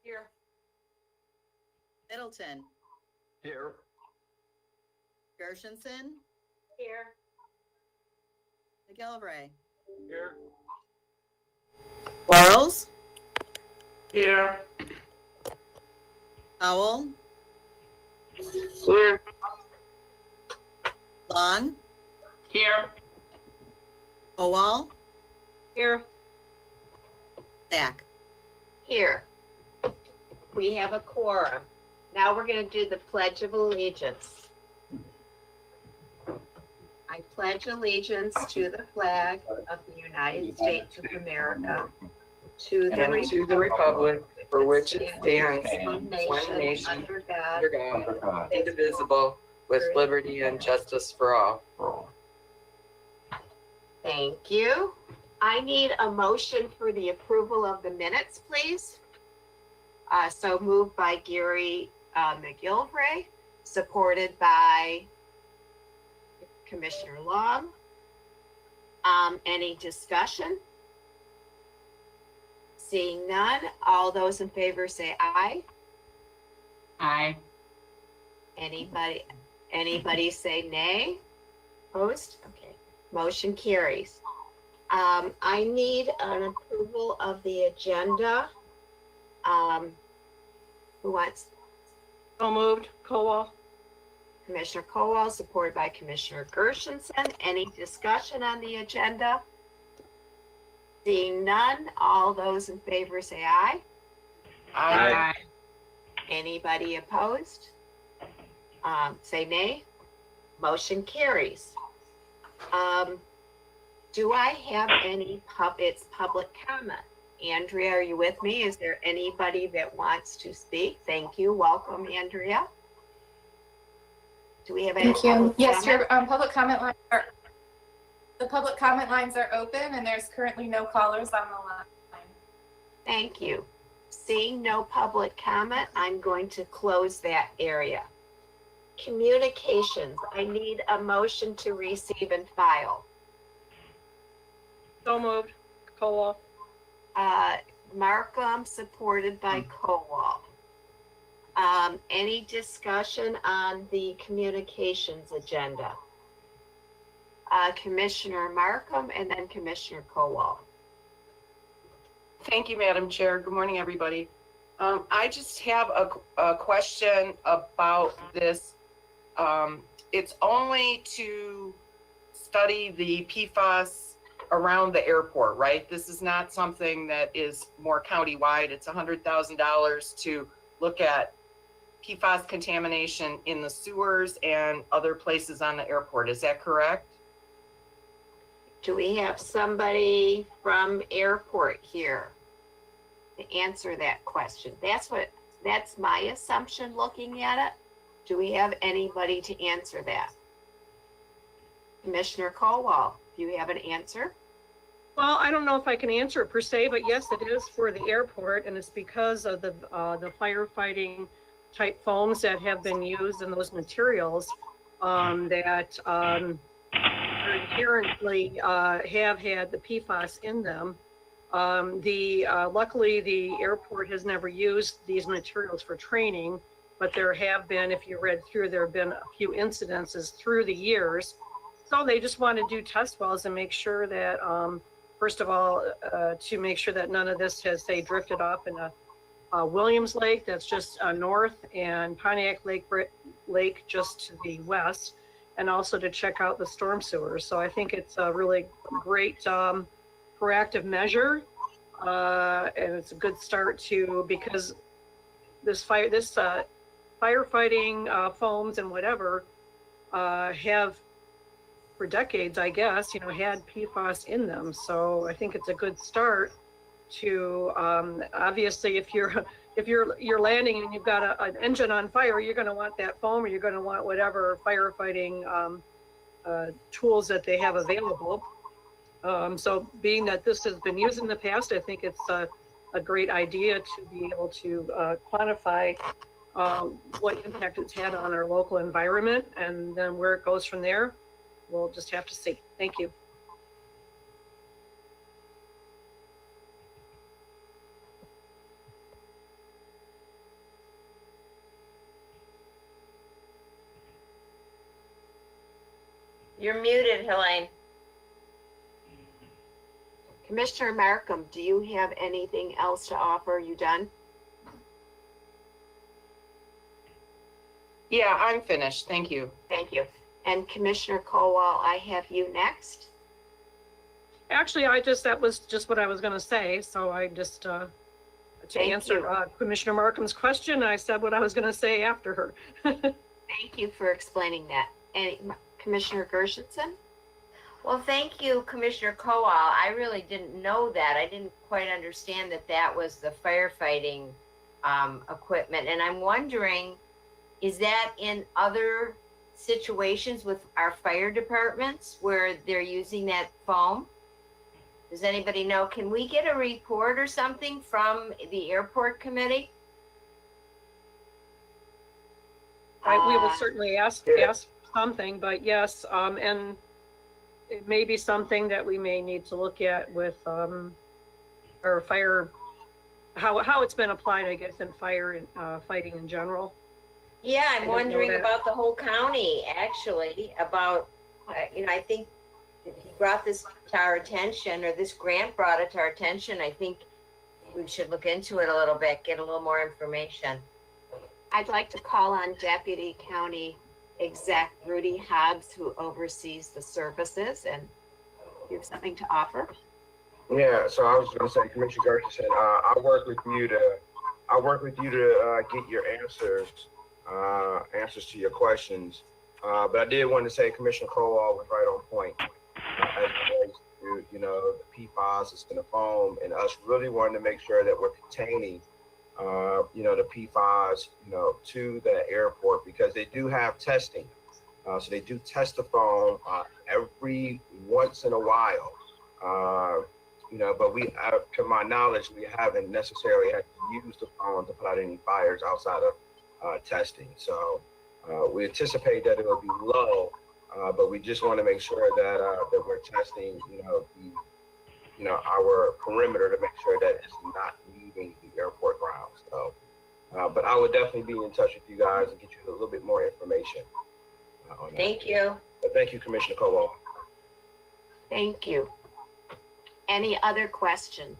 Here. Middleton, Here. Gershenson, Here. McGillivray, Here. Quarles, Here. Howell, Here. Long, Here. Owal, Here. Stack. Here. We have a quorum. Now we're going to do the Pledge of Allegiance. I pledge allegiance to the flag of the United States of America, to And to the republic for which it stands, one one nation, under God, under God, indivisible, with liberty and justice for all. Thank you. I need a motion for the approval of the minutes, please. So moved by Gary McGillivray, supported by Commissioner Long. Any discussion? Seeing none, all those in favor say aye. Aye. Anybody say nay? Opposed? Okay, motion carries. I need an approval of the agenda. Who wants? So moved. Kowal. Commissioner Kowal, supported by Commissioner Gershenson. Any discussion on the agenda? Seeing none, all those in favor say aye. Aye. Anybody opposed? Say nay. Motion carries. Do I have any public comment? Andrea, are you with me? Is there anybody that wants to speak? Thank you. Welcome, Andrea. Do we have any? Thank you. public Yes, comment? your public comment lines are open, and there's currently no callers on the line. Thank you. Seeing no public comment, I'm going to close that area. Communications, I need a motion to receive and file. So moved. Kowal. Markham, supported by Kowal. Any discussion on the communications agenda? Commissioner Markham and then Commissioner Kowal. Thank you, Madam Chair. Good morning, everybody. I just have a question about this. It's only to study the PFAS around the airport, right? This is not something that is more countywide. It's $100,000 to look at PFAS contamination in the sewers and other places on the airport. Is that correct? Do we have somebody from airport here to answer that question? That's my assumption looking at it. Do we have anybody to answer that? Commissioner Kowal, do you have an answer? Well, I don't know if I can answer it per se, but yes, it is for the airport, and it's because of the firefighting type foams that have been used in those materials that inherently have had the PFAS in them. Luckily, the airport has never used these materials for training, but there have been, if you read through, there have been a few incidences through the years. So they just want to do test wells and make sure that, first of all, to make sure that none of this has, say, drifted off in a Williams Lake that's just north, and Pontiac Lake just to the west, and also to check out the storm sewers. So I think it's a really great proactive measure, and it's a good start to, because this firefighting foams and whatever have for decades, I guess, had PFAS in them. So I think it's a good start to, obviously, if you're landing and you've got an engine on fire, you're going to want that foam, or you're going to want whatever firefighting tools that they have available. So being that this has been used in the past, I think it's a great idea to be able to quantify what impact it's had on our local environment, and then where it goes from there, we'll just have to see. Thank you. You're muted, Helene. Commissioner Markham, do you have anything else to offer? You done? Yeah, I'm finished. Thank you. Thank you. And Commissioner Kowal, I have you next. Actually, that was just what I was going to say. So I just, to Thank answer you. Commissioner Markham's question, I said what I was going to say after her. Thank you for explaining that. And Commissioner Gershenson? Well, thank you, Commissioner Kowal. I really didn't know that. I didn't quite understand that that was the firefighting equipment. And I'm wondering, is that in other situations with our fire departments where they're using that foam? Does anybody know? Can we get a report or something from the airport committee? We will certainly ask something, but yes, and it may be something that we may need to look at with our fire, how it's been applied, I guess, in fire and fighting in general. Yeah, I I'm don't know wondering that. about the whole county, actually, about, I think if he brought this to our attention, or this grant brought it to our attention, I think we should look into it a little bit, get a little more information. I'd like to call on Deputy County Exec Rudy Hobbs, who oversees the services, and you have something to offer. Yeah, so I was going to say, Commissioner Gershenson, I'll work with you to get your answers to your questions. But I did want to say Commissioner Kowal was right on point. As it relates to, the PFAS is in the foam, and us really wanting to make sure that we're containing, the PFAS, to the airport, because they do have testing. So they do test the foam every once in a while. But we, to my knowledge, we haven't necessarily had to use the foam to put out any fires outside of testing. So we anticipate that it will be low, but we just want to make sure that we're testing, our perimeter to make sure that it's not leaving the airport grounds. So, but I would definitely be in touch with you guys and get you a little bit more information on that. Thank you. But thank you, Commissioner Kowal. Thank you. Any other questions?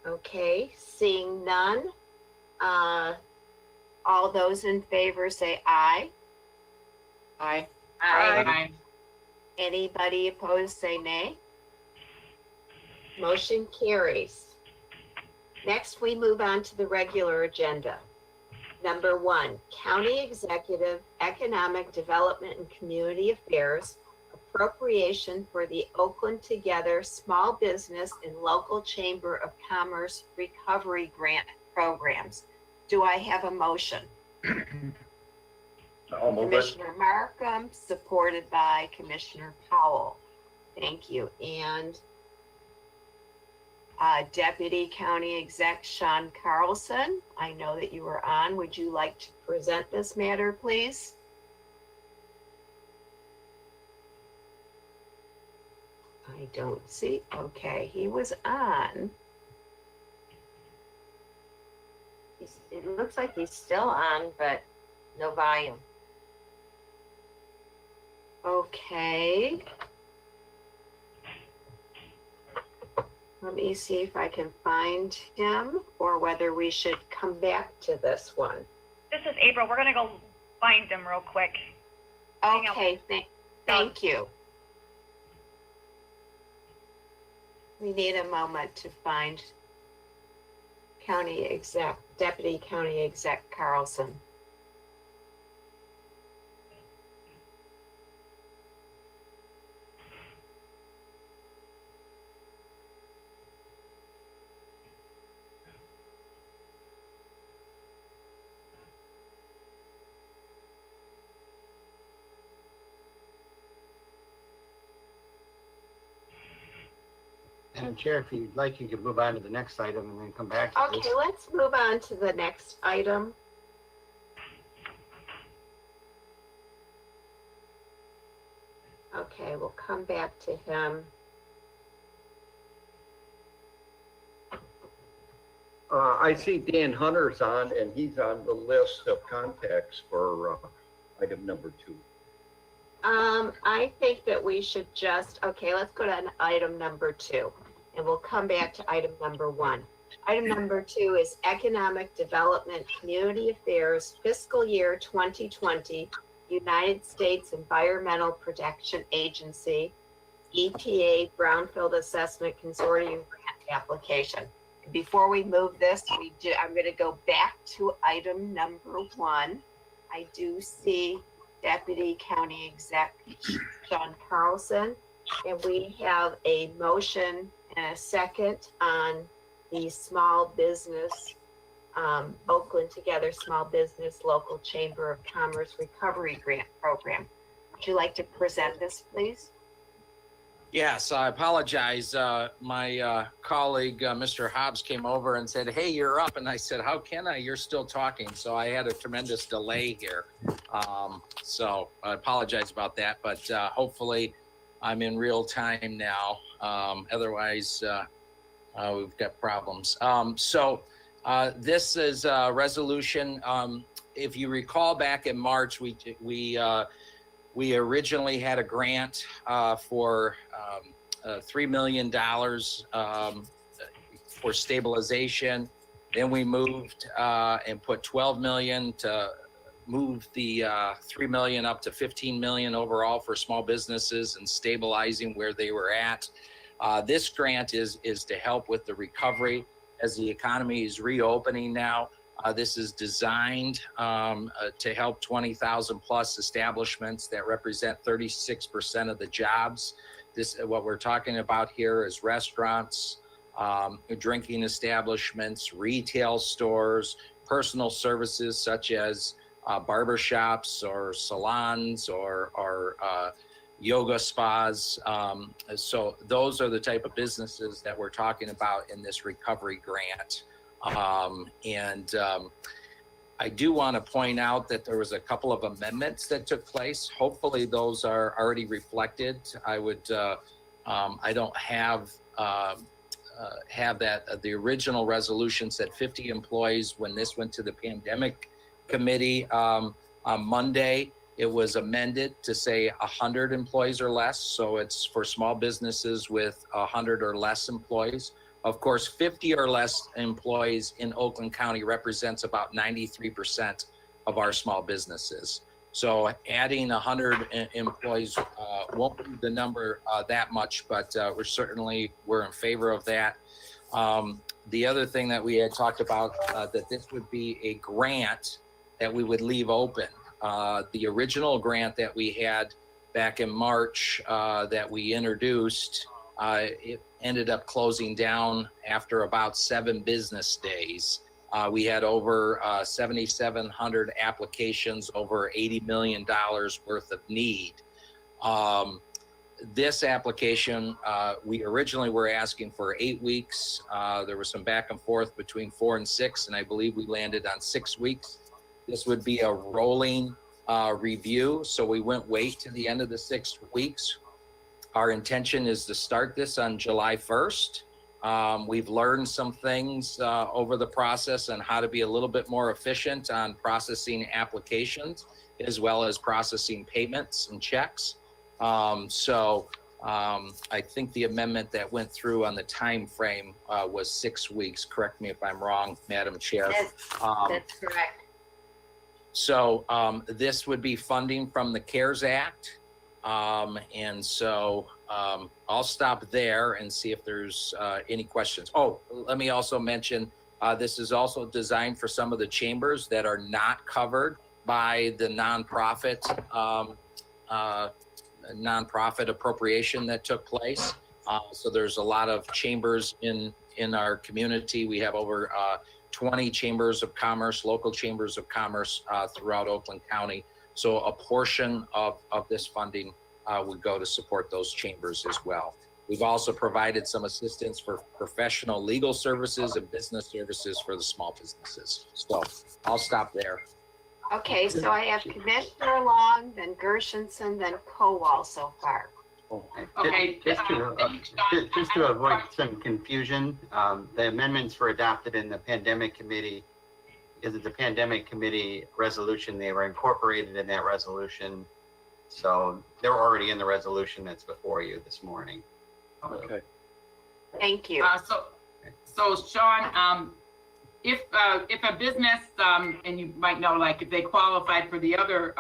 Okay, seeing none. All those in favor say aye. Aye. Aye. Anybody opposed say nay. Motion carries. Next, we move on to the regular agenda. Number 1, County Executive, Economic Development and Community Affairs, appropriation for the Oakland Together Small Business and Local Chamber of Commerce Recovery Grant Programs. Do I have a motion? I'll move it. Commissioner Markham, supported by Commissioner Powell. Thank you. And Deputy County Exec Sean Carlson, I know that you were on. Would you like to present this matter, please? I don't see. Okay, he was on. It looks like he's still on, but no volume. Okay. Let me see if I can find him, or whether we should come back to this one. This is April. We're gonna go find them real quick. Hang on. Okay, thank you. We need a moment to find Deputy County Exec Carlson. Madam Chair, if you'd like, you could move on to the next item and then come back to this. Okay, let's move on to the next item. Okay, we'll come back to him. I see Dan Hunter's on, and he's on the list of contacts for item number 2. I think that we should okay, let's go to item number 2, and we'll come back to item number 1. Item number 2 is Economic Development, Community Affairs, Fiscal Year 2020, United States Environmental Protection Agency, EPA Brownfield Assessment Consortium Grant Application. Before we move this, I'm going to go back to item number 1. I do see Deputy County Exec Sean Carlson, and we have a motion and a second on the small business, Oakland Together Small Business Local Chamber of Commerce Recovery Grant Program. Would you like to present this, please? Yes, I apologize. My colleague, Mr. Hobbs, came over and said, "Hey, you're up." And I said, "How can I? You're still talking." So I had a tremendous delay here. So I apologize about that, but hopefully I'm in real time now. Otherwise, we've got problems. This is a resolution. If you recall back in March, we originally had a grant for $3 million for stabilization. Then we moved and put $12 million to move the $3 million up to $15 million overall for small businesses and stabilizing where they were at. This grant is to help with the recovery as the economy is reopening now. This is designed to help 20,000 plus establishments that represent 36% of the jobs. What we're talking about here is restaurants, drinking establishments, retail stores, personal services such as barbershops or salons or yoga spas. So those are the type of businesses that we're talking about in this recovery grant. I do want to point out that there was a couple of amendments that took place. Hopefully those are already reflected. I don't have that. The original resolution said 50 employees. When this went to the pandemic committee on Monday, it was amended to say 100 employees or less. So it's for small businesses with 100 or less employees. Of course, 50 or less employees in Oakland County represents about 93% of our small businesses. So adding 100 employees won't be the number that much, but we're in favor of that. The other thing that we had talked about, that this would be a grant that we would leave open. The original grant that we had back in March that we introduced, it ended up closing down after about 7 business days. We had over 7,700 applications, over $80 million worth of need. This application, we originally were asking for 8 weeks. There was some back and forth between 4 and 6, and I believe we landed on 6 weeks. This would be a rolling review, so we wouldn't wait to the end of the 6 weeks. Our intention is to start this on July 1st. We've learned some things over the process on how to be a little bit more efficient on processing applications, as well as processing payments and checks. I think the amendment that went through on the time frame was 6 weeks. Correct me if I'm wrong, Madam Chair. That's correct. So this would be funding from the CARES Act. I'll stop there and see if there's any questions. Oh, let me also mention, this is also designed for some of the chambers that are not covered by the nonprofit appropriation that took place. So there's a lot of chambers in our community. We have over 20 chambers of commerce, local chambers of commerce throughout Oakland County. So a portion of this funding would go to support those chambers as well. We've also provided some assistance for professional legal services and business services for the small businesses. So I'll stop there. Okay, so I have Commissioner Long, then Gershenson, then Kowal so far. Okay. Just to avoid some confusion, the amendments were adopted in the pandemic committee. Because it's a pandemic committee resolution, they were incorporated in that resolution. So they're already in the resolution that's before you this morning. Okay. Thank you. So Sean, if a business, and you might know, like if they qualified for the other,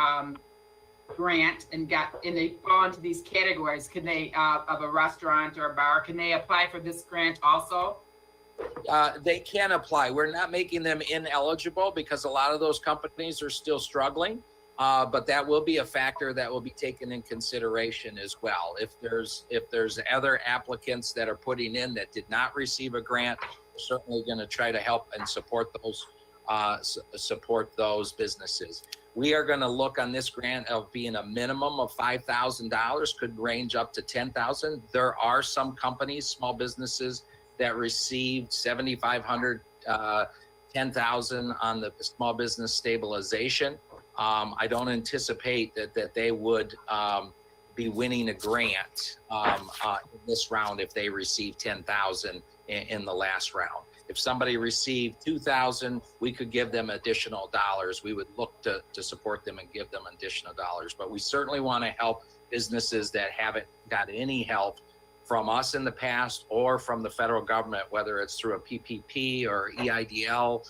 grant and they fall into these categories, can they, of a restaurant or a bar, can they apply for this grant also? They can apply. We're not making them ineligible because a lot of those companies are still struggling. But that will be a factor that will be taken in consideration as well. If there's other applicants that are putting in that did not receive a grant, we're certainly going to try to help and support those businesses. We are going to look on this grant of being a minimum of $5,000, could range up to $10,000. There are some companies, small businesses, that received $7,500, $10,000 on the small business stabilization. I don't anticipate that they would be winning a grant in this round if they receive $10,000 in the last round. If somebody received $2,000, we could give them additional dollars. We would look to support them and give them additional dollars. But we certainly want to help businesses that haven't got any help from us in the past or from the federal government, whether it's through a PPP or EIDL.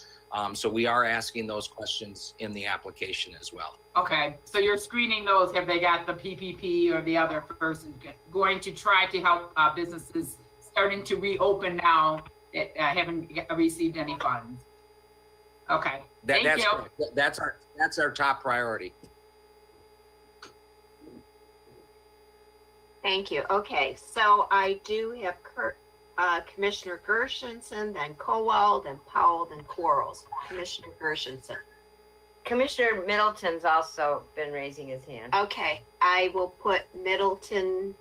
So we are asking those questions in the application as well. Okay, so you're screening those, have they got the PPP or the other person, going to try to help businesses starting to reopen now that haven't received any funds? Okay, thank you. That's our top priority. Thank you. Okay, so I do have Commissioner Gershenson, then Kowal, then Powell, then Quarles. Commissioner Gershenson. Commissioner Middleton's also been raising his hand. Okay, I will put Middleton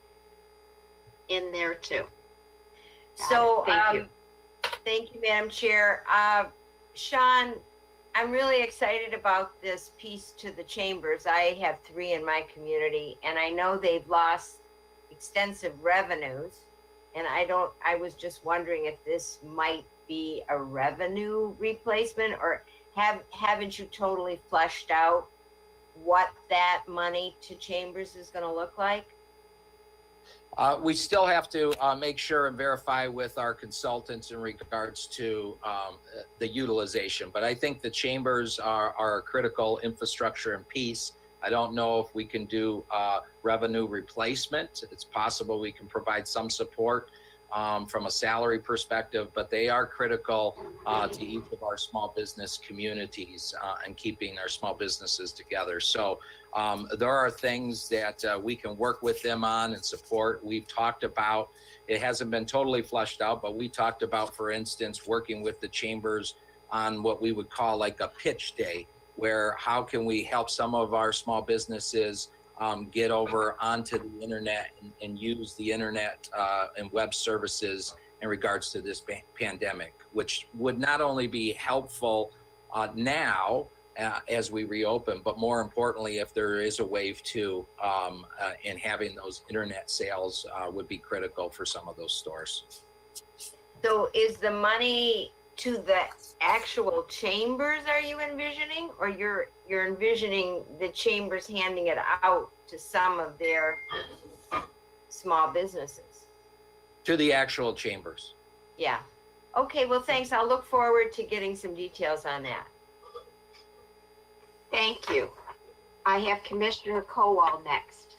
in there too. So, Thank you. Thank you, Madam Chair. Sean, I'm really excited about this piece to the chambers. I have 3 in my community, and I know they've lost extensive revenues. And I was just wondering if this might be a revenue replacement, or haven't you totally fleshed out what that money to chambers is going to look like? We still have to make sure and verify with our consultants in regards to the utilization. But I think the chambers are a critical infrastructure and piece. I don't know if we can do revenue replacement. It's possible we can provide some support from a salary perspective, but they are critical to each of our small business communities and keeping our small businesses together. So there are things that we can work with them on and support. We've talked about, it hasn't been totally fleshed out, but we talked about, for instance, working with the chambers on what we would call like a pitch day, where how can we help some of our small businesses get over onto the internet and use the internet and web services in regards to this pandemic, which would not only be helpful now as we reopen, but more importantly, if there is a wave 2, and having those internet sales would be critical for some of those stores. So is the money to the actual chambers, are you envisioning, or you're envisioning the chambers handing it out to some of their small businesses? To the actual chambers. Yeah. Okay, well, thanks. I'll look forward to getting some details on that. Thank you. I have Commissioner Kowal next.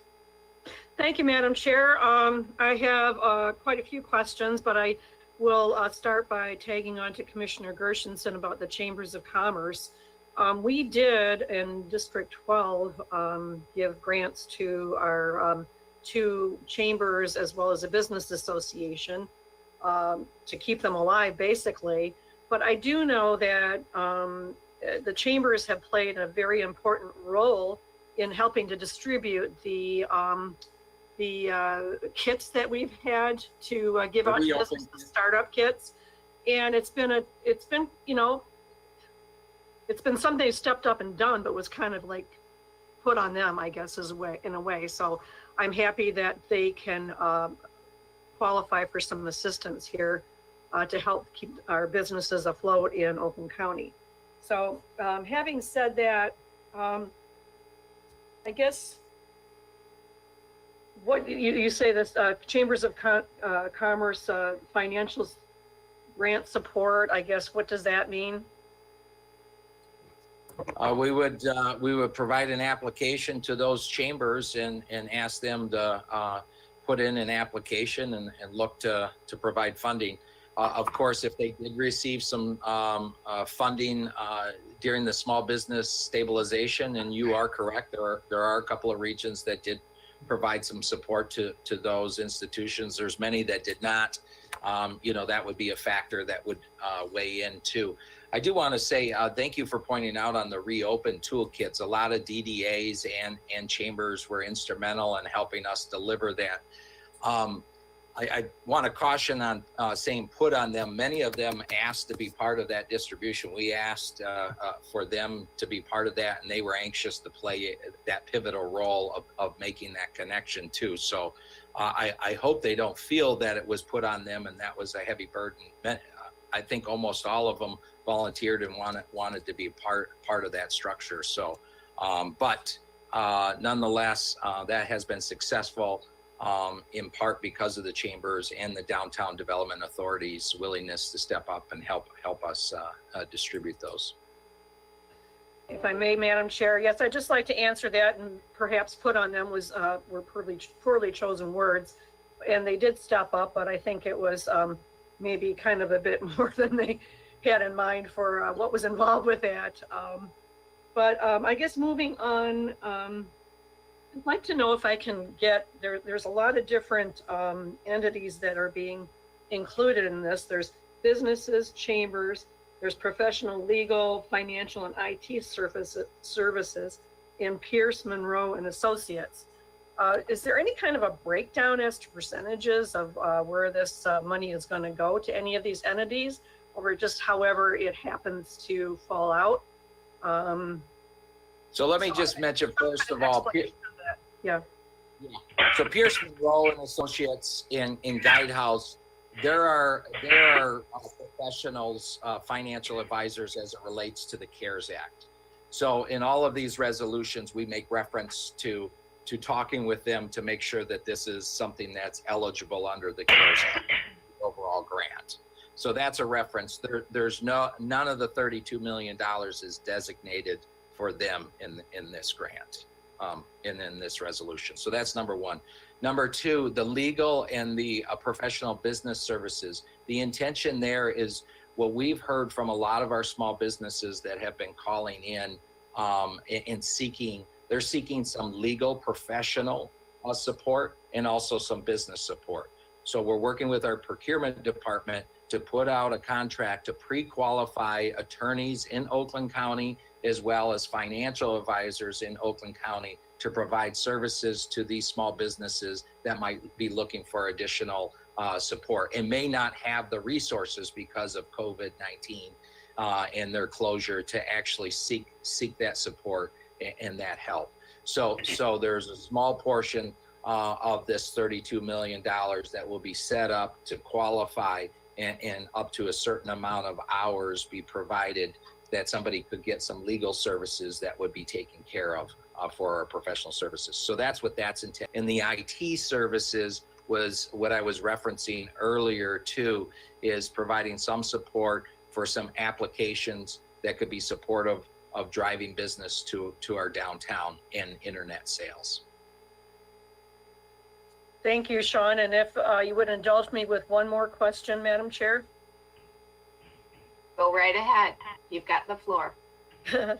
Thank you, Madam Chair. I have quite a few questions, but I will start by tagging on to Commissioner Gershenson about the Chambers of Commerce. We did in District 12 give grants to our 2 chambers as well as a business association to keep them alive, basically. But I do know that the chambers have played a very important role in helping to distribute the kits that we've had to give out to businesses, startup kits, and it's been something they stepped up and done, but was kind of like put on them, I guess, in a way. So I'm happy that they can qualify for some assistance here to help keep our businesses afloat in Oakland County. So having said that, I guess what, you say this, Chambers of Commerce, financial grant support, I guess, what does that mean? We would provide an application to those chambers and ask them to put in an application and look to provide funding. Of course, if they did receive some funding during the small business stabilization, and you are correct, there are a couple of regions that did provide some support to those institutions. There's many that did not. That would be a factor that would weigh in too. I do want to say thank you for pointing out on the Reopen toolkits. A lot of DDAs and chambers were instrumental in helping us deliver that. I want to caution on saying put on them. Many of them asked to be part of that distribution. We asked for them to be part of that, and they were anxious to play that pivotal role of making that connection too. So I hope they don't feel that it was put on them and that was a heavy burden. I think almost all of them volunteered and wanted to be part of that structure. So, but nonetheless, that has been successful. In part because of the chambers and the Downtown Development Authority's willingness to step up and help us distribute those. If I may, Madam Chair, yes, I'd just like to answer that, and perhaps put on them were poorly chosen words, and they did step up, but I think it was maybe kind of a bit more than they had in mind for what was involved with that. But I guess moving on, I'd like to know if I can get, there's a lot of different entities that are being included in this. There's businesses, chambers, there's professional, legal, financial, and IT services in Pierce, Monroe, and Associates. Is there any kind of a breakdown as to percentages of where this money is going to go to any of these entities, or just however it happens to fall out? So let me just mention first of all, Yeah. So Pierce, Monroe, and Associates in Guidehouse, there are professionals, financial advisors as it relates to the CARES Act. So in all of these resolutions, we make reference to talking with them to make sure that this is something that's eligible under the CARES Act overall grant. So that's a reference. There's none of the $32 million is designated for them in this grant. And in this resolution. So that's number one. Number two, the legal and the professional business services. The intention there is what we've heard from a lot of our small businesses that have been calling in and they're seeking some legal professional support and also some business support. So we're working with our procurement department to put out a contract to pre-qualify attorneys in Oakland County as well as financial advisors in Oakland County to provide services to these small businesses that might be looking for additional support and may not have the resources because of COVID-19 and their closure to actually seek that support and that help. So there's a small portion of this $32 million that will be set up to qualify and up to a certain amount of hours be provided that somebody could get some legal services that would be taken care of for our professional services. So that's what that's intended. And the IT services was what I was referencing earlier too, is providing some support for some applications that could be supportive of driving business to our downtown and internet sales. Thank you, Sean. And if you would indulge me with one more question, Madam Chair. Go right ahead. You've got the floor.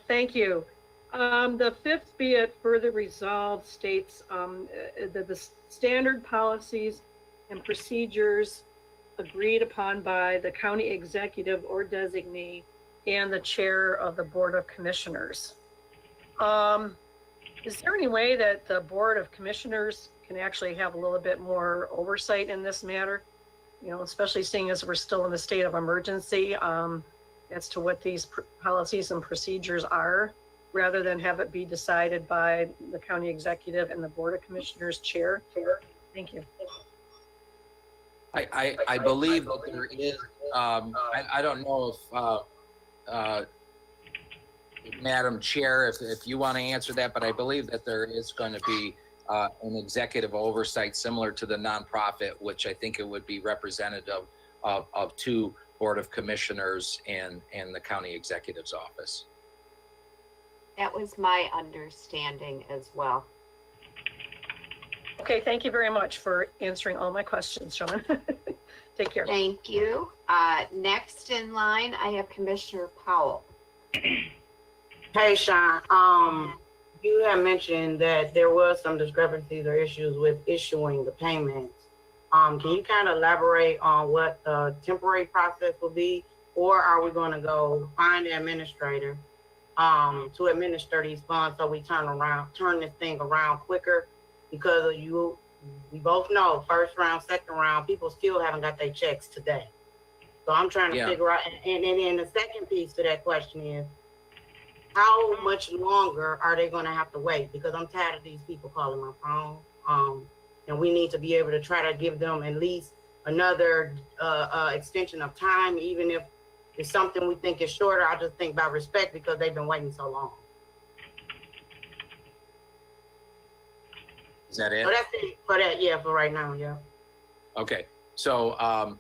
Thank you. The fifth be it further resolved states that the standard policies and procedures agreed upon by the county executive or designee and the chair of the Board of Commissioners. Is there any way that the Board of Commissioners can actually have a little bit more oversight in this matter? You know, especially seeing as we're still in a state of emergency as to what these policies and procedures are, rather than have it be decided by the county executive and the Board of Commissioners chair. Thank you. I believe that there is, I don't know if, Madam Chair, if you want to answer that, but I believe that there is going to be an executive oversight similar to the nonprofit, which I think it would be representative of two Board of Commissioners and the county executive's office. That was my understanding as well. Okay, thank you very much for answering all my questions, Sean. Take care. Thank you. Next in line, I have Commissioner Powell. Hey, Sean, you had mentioned that there was some discrepancies or issues with issuing the payments. Can you kind of elaborate on what the temporary process will be? Or are we going to go find the administrator to administer these funds so we turn this thing around quicker? Because we both know first round, second round, people still haven't got their checks today. So I'm trying to figure out, and then the second piece to that question is, how much longer are they going to have to wait? Because I'm tired of these people calling my phone. And we need to be able to try to give them at least another extension of time, even if it's something we think is shorter. I just think about respect because they've been waiting so long. Is that it? So that's it for that, yeah, for right now, yeah. Okay, so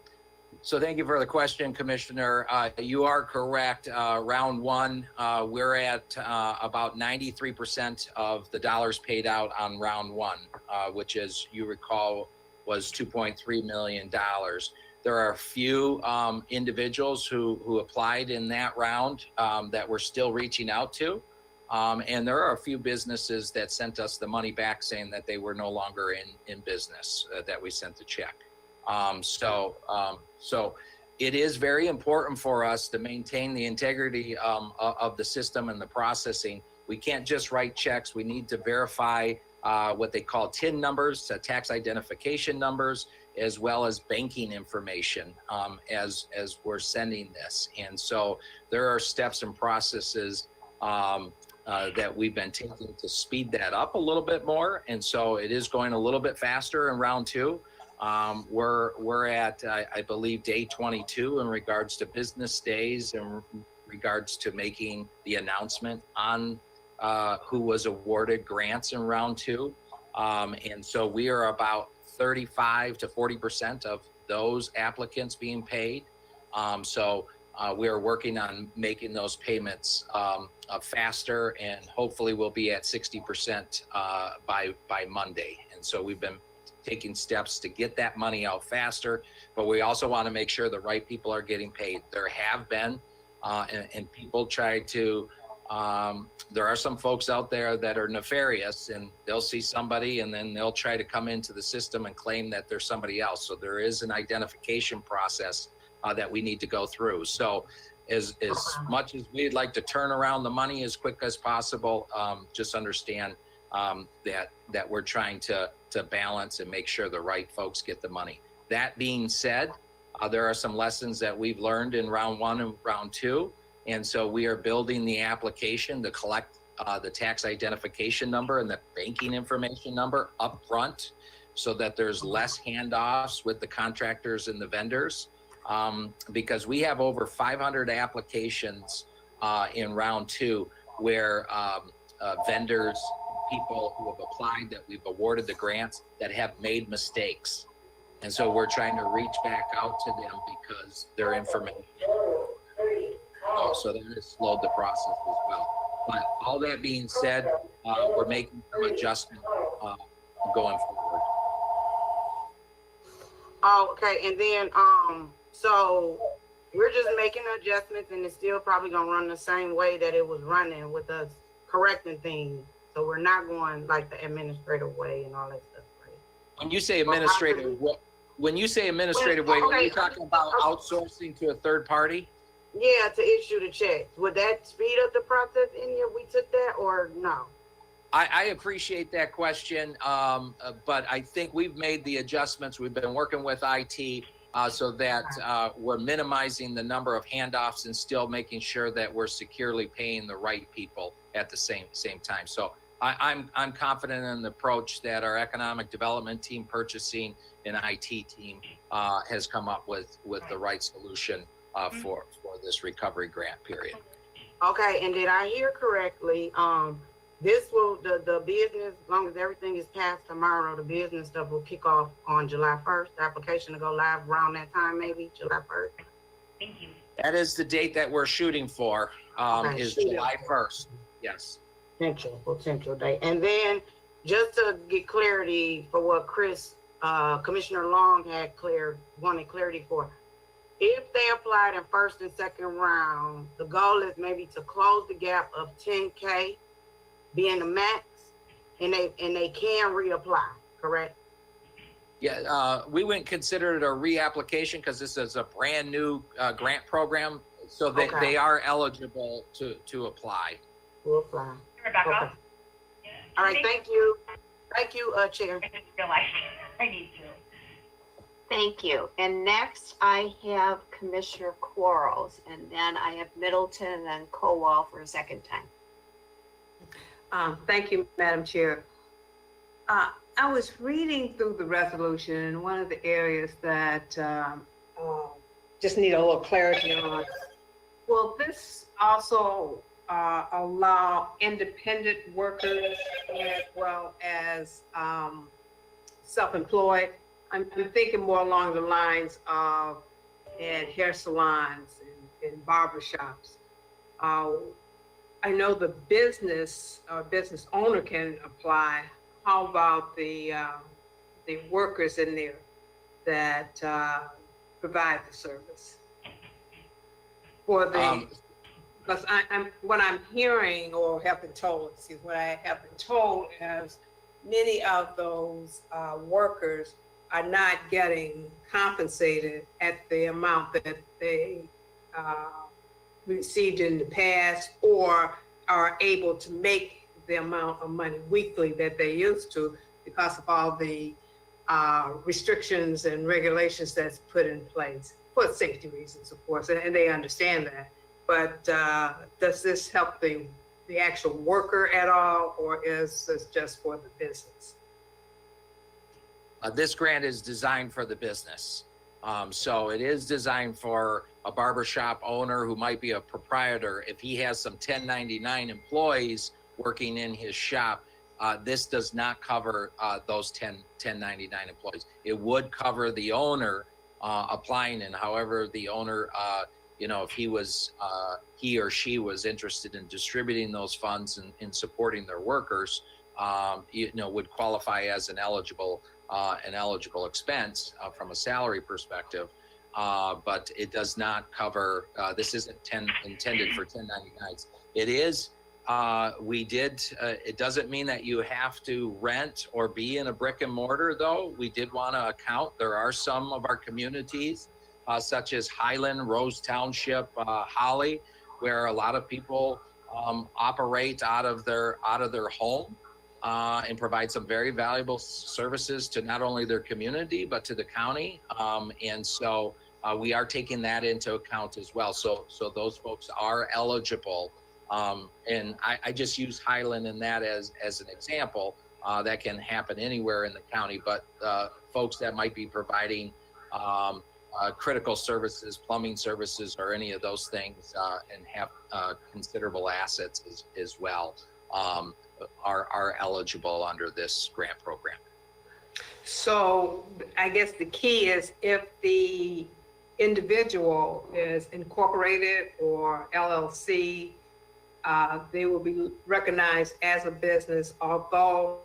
thank you for the question, Commissioner. You are correct. Round one, we're at about 93% of the dollars paid out on round one, which, as you recall, was $2.3 million. There are a few individuals who applied in that round that we're still reaching out to. And there are a few businesses that sent us the money back saying that they were no longer in business, that we sent the check. So it is very important for us to maintain the integrity of the system and the processing. We can't just write checks. We need to verify what they call TIN numbers, tax identification numbers, as well as banking information as we're sending this. And so there are steps and processes that we've been taking to speed that up a little bit more. And so it is going a little bit faster in round two. We're at, I believe, day 22 in regards to business days, in regards to making the announcement on who was awarded grants in round two. And so we are about 35 to 40% of those applicants being paid. We are working on making those payments faster, and hopefully we'll be at 60% by Monday. And so we've been taking steps to get that money out faster, but we also want to make sure the right people are getting paid. There have been, and people try to, there are some folks out there that are nefarious, and they'll see somebody and then they'll try to come into the system and claim that there's somebody else. So there is an identification process that we need to go through. So as much as we'd like to turn around the money as quick as possible, just understand that we're trying to balance and make sure the right folks get the money. That being said, there are some lessons that we've learned in round one and round two. And so we are building the application to collect the tax identification number and the banking information number up front so that there's less handoffs with the contractors and the vendors. Because we have over 500 applications in round two where vendors, people who have applied that we've awarded the grants that have made mistakes. And so we're trying to reach back out to them because their information. So that has slowed the process as well. But all that being said, we're making some adjustments going forward. Oh, okay. And then, so we're just making adjustments and it's still probably gonna run the same way that it was running with us correcting things. So we're not going like the administrative way and all that stuff, right? When you say administrative, when you say administrative way, are you talking about outsourcing to a third party? Yeah, to issue the checks. Would that speed up the process any if we took that or no? I appreciate that question, but I think we've made the adjustments. We've been working with IT so that we're minimizing the number of handoffs and still making sure that we're securely paying the right people at the same time. So I'm confident in the approach that our economic development team, purchasing, and IT team has come up with the right solution for this recovery grant period. Okay, and did I hear correctly? this will, the business, as long as everything is passed tomorrow, the business stuff will kick off on July 1st. The application to go live around that time, maybe July 1st. Thank you. That is the date that we're shooting for, Okay, is shooting. July 1st. Yes. Potential date. And then just to get clarity for what Commissioner Long wanted clarity for. If they applied in first and second round, the goal is maybe to close the gap of 10K being the max, and they can reapply, correct? Yeah, we wouldn't consider it a reapplication because this is a brand new grant program. So Okay. they are eligible to apply. We'll apply. Rebecca? Okay. All right, thank you. Thank you, Chair. I just realized I need to. Thank you. And next I have Commissioner Quarles, and then I have Middleton and then Kowal for a second time. Thank you, Madam Chair. I was reading through the resolution, and one of the areas that just need a little clarity on. Will this also allow independent workers as well as self-employed? I'm thinking more along the lines of at hair salons and barbershops. I know the business owner can apply. How about the workers in there that provide the service? For the, because what I'm hearing or have been told, what I have been told is many of those workers are not getting compensated at the amount that they received in the past, or are able to make the amount of money weekly that they used to because of all the restrictions and regulations that's put in place for safety reasons, of course, and they understand that. But does this help the actual worker at all, or is this just for the business? This grant is designed for the business. So it is designed for a barbershop owner who might be a proprietor. If he has some 1099 employees working in his shop, this does not cover those 1099 employees. It would cover the owner applying, and however the owner, if he or she was interested in distributing those funds and in supporting their workers, would qualify as an eligible expense from a salary perspective, but it does not cover, this isn't intended for 1099s. It is, it doesn't mean that you have to rent or be in a brick and mortar though. We did want to account, there are some of our communities, such as Highland, Rose Township, Holly, where a lot of people operate out of their home. And provide some very valuable services to not only their community, but to the county. And so we are taking that into account as well. So those folks are eligible. And I just use Highland in that as an example. That can happen anywhere in the county, but folks that might be providing critical services, plumbing services, or any of those things, and have considerable assets as well. Are eligible under this grant program. So I guess the key is if the individual is incorporated or LLC, they will be recognized as a business, although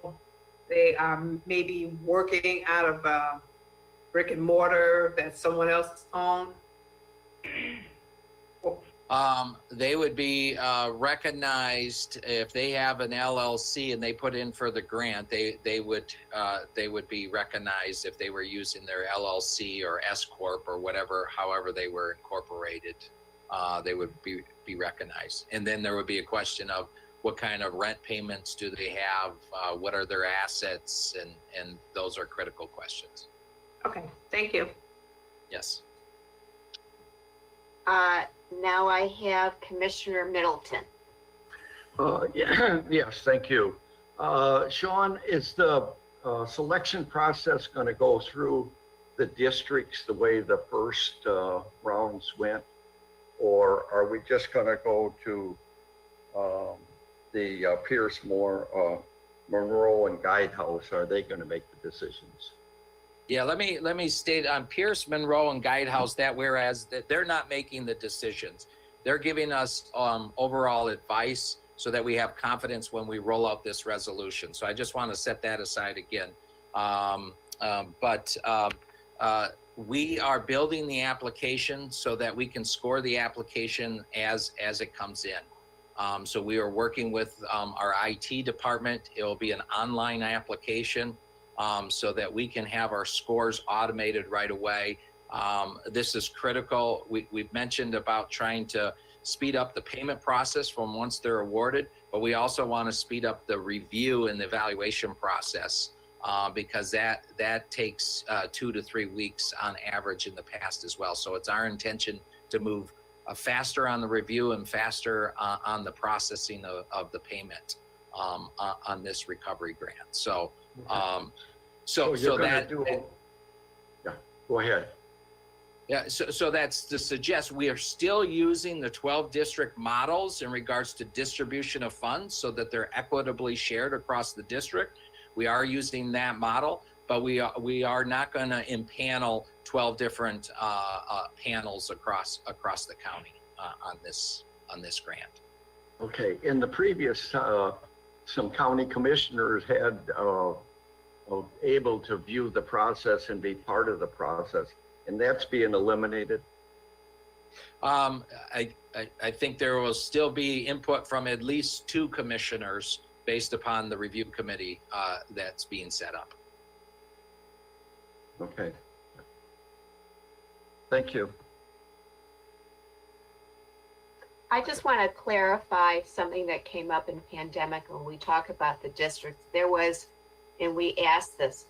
they are maybe working out of a brick and mortar that someone else owns. They would be recognized if they have an LLC and they put in for the grant. They would be recognized if they were using their LLC or S corp or whatever, however they were incorporated. They would be recognized. And then there would be a question of what kind of rent payments do they have? What are their assets? And those are critical questions. Okay, thank you. Yes. Now I have Commissioner Middleton. Yes, thank you. Sean, is the selection process going to go through the districts the way the first rounds went? Or are we just going to go to the Pierce, Monroe and Guidehouse, are they going to make the decisions? Yeah, let me state on Pierce, Monroe, and Guidehouse that whereas that they're not making the decisions, they're giving us overall advice so that we have confidence when we roll out this resolution. So I just want to set that aside again. We are building the application so that we can score the application as it comes in. So we are working with our IT department. It will be an online application so that we can have our scores automated right away. This is critical. We've mentioned about trying to speed up the payment process from once they're awarded, but we also want to speed up the review and the evaluation process because that takes 2 to 3 weeks on average in the past as well. So it's our intention to move faster on the review and faster on the processing of the payment on this recovery grant. So, Go ahead. Yeah, so that's to suggest we are still using the 12 district models in regards to distribution of funds so that they're equitably shared across the district. We are using that model, but we are not going to impanel 12 different panels across the county on this grant. Okay, in the previous, some county commissioners had able to view the process and be part of the process, and that's being eliminated. I think there will still be input from at least 2 commissioners based upon the review committee that's being set up. Okay. Thank you. I just want to clarify something that came up in pandemic when we talk about the districts. There was, and we asked this,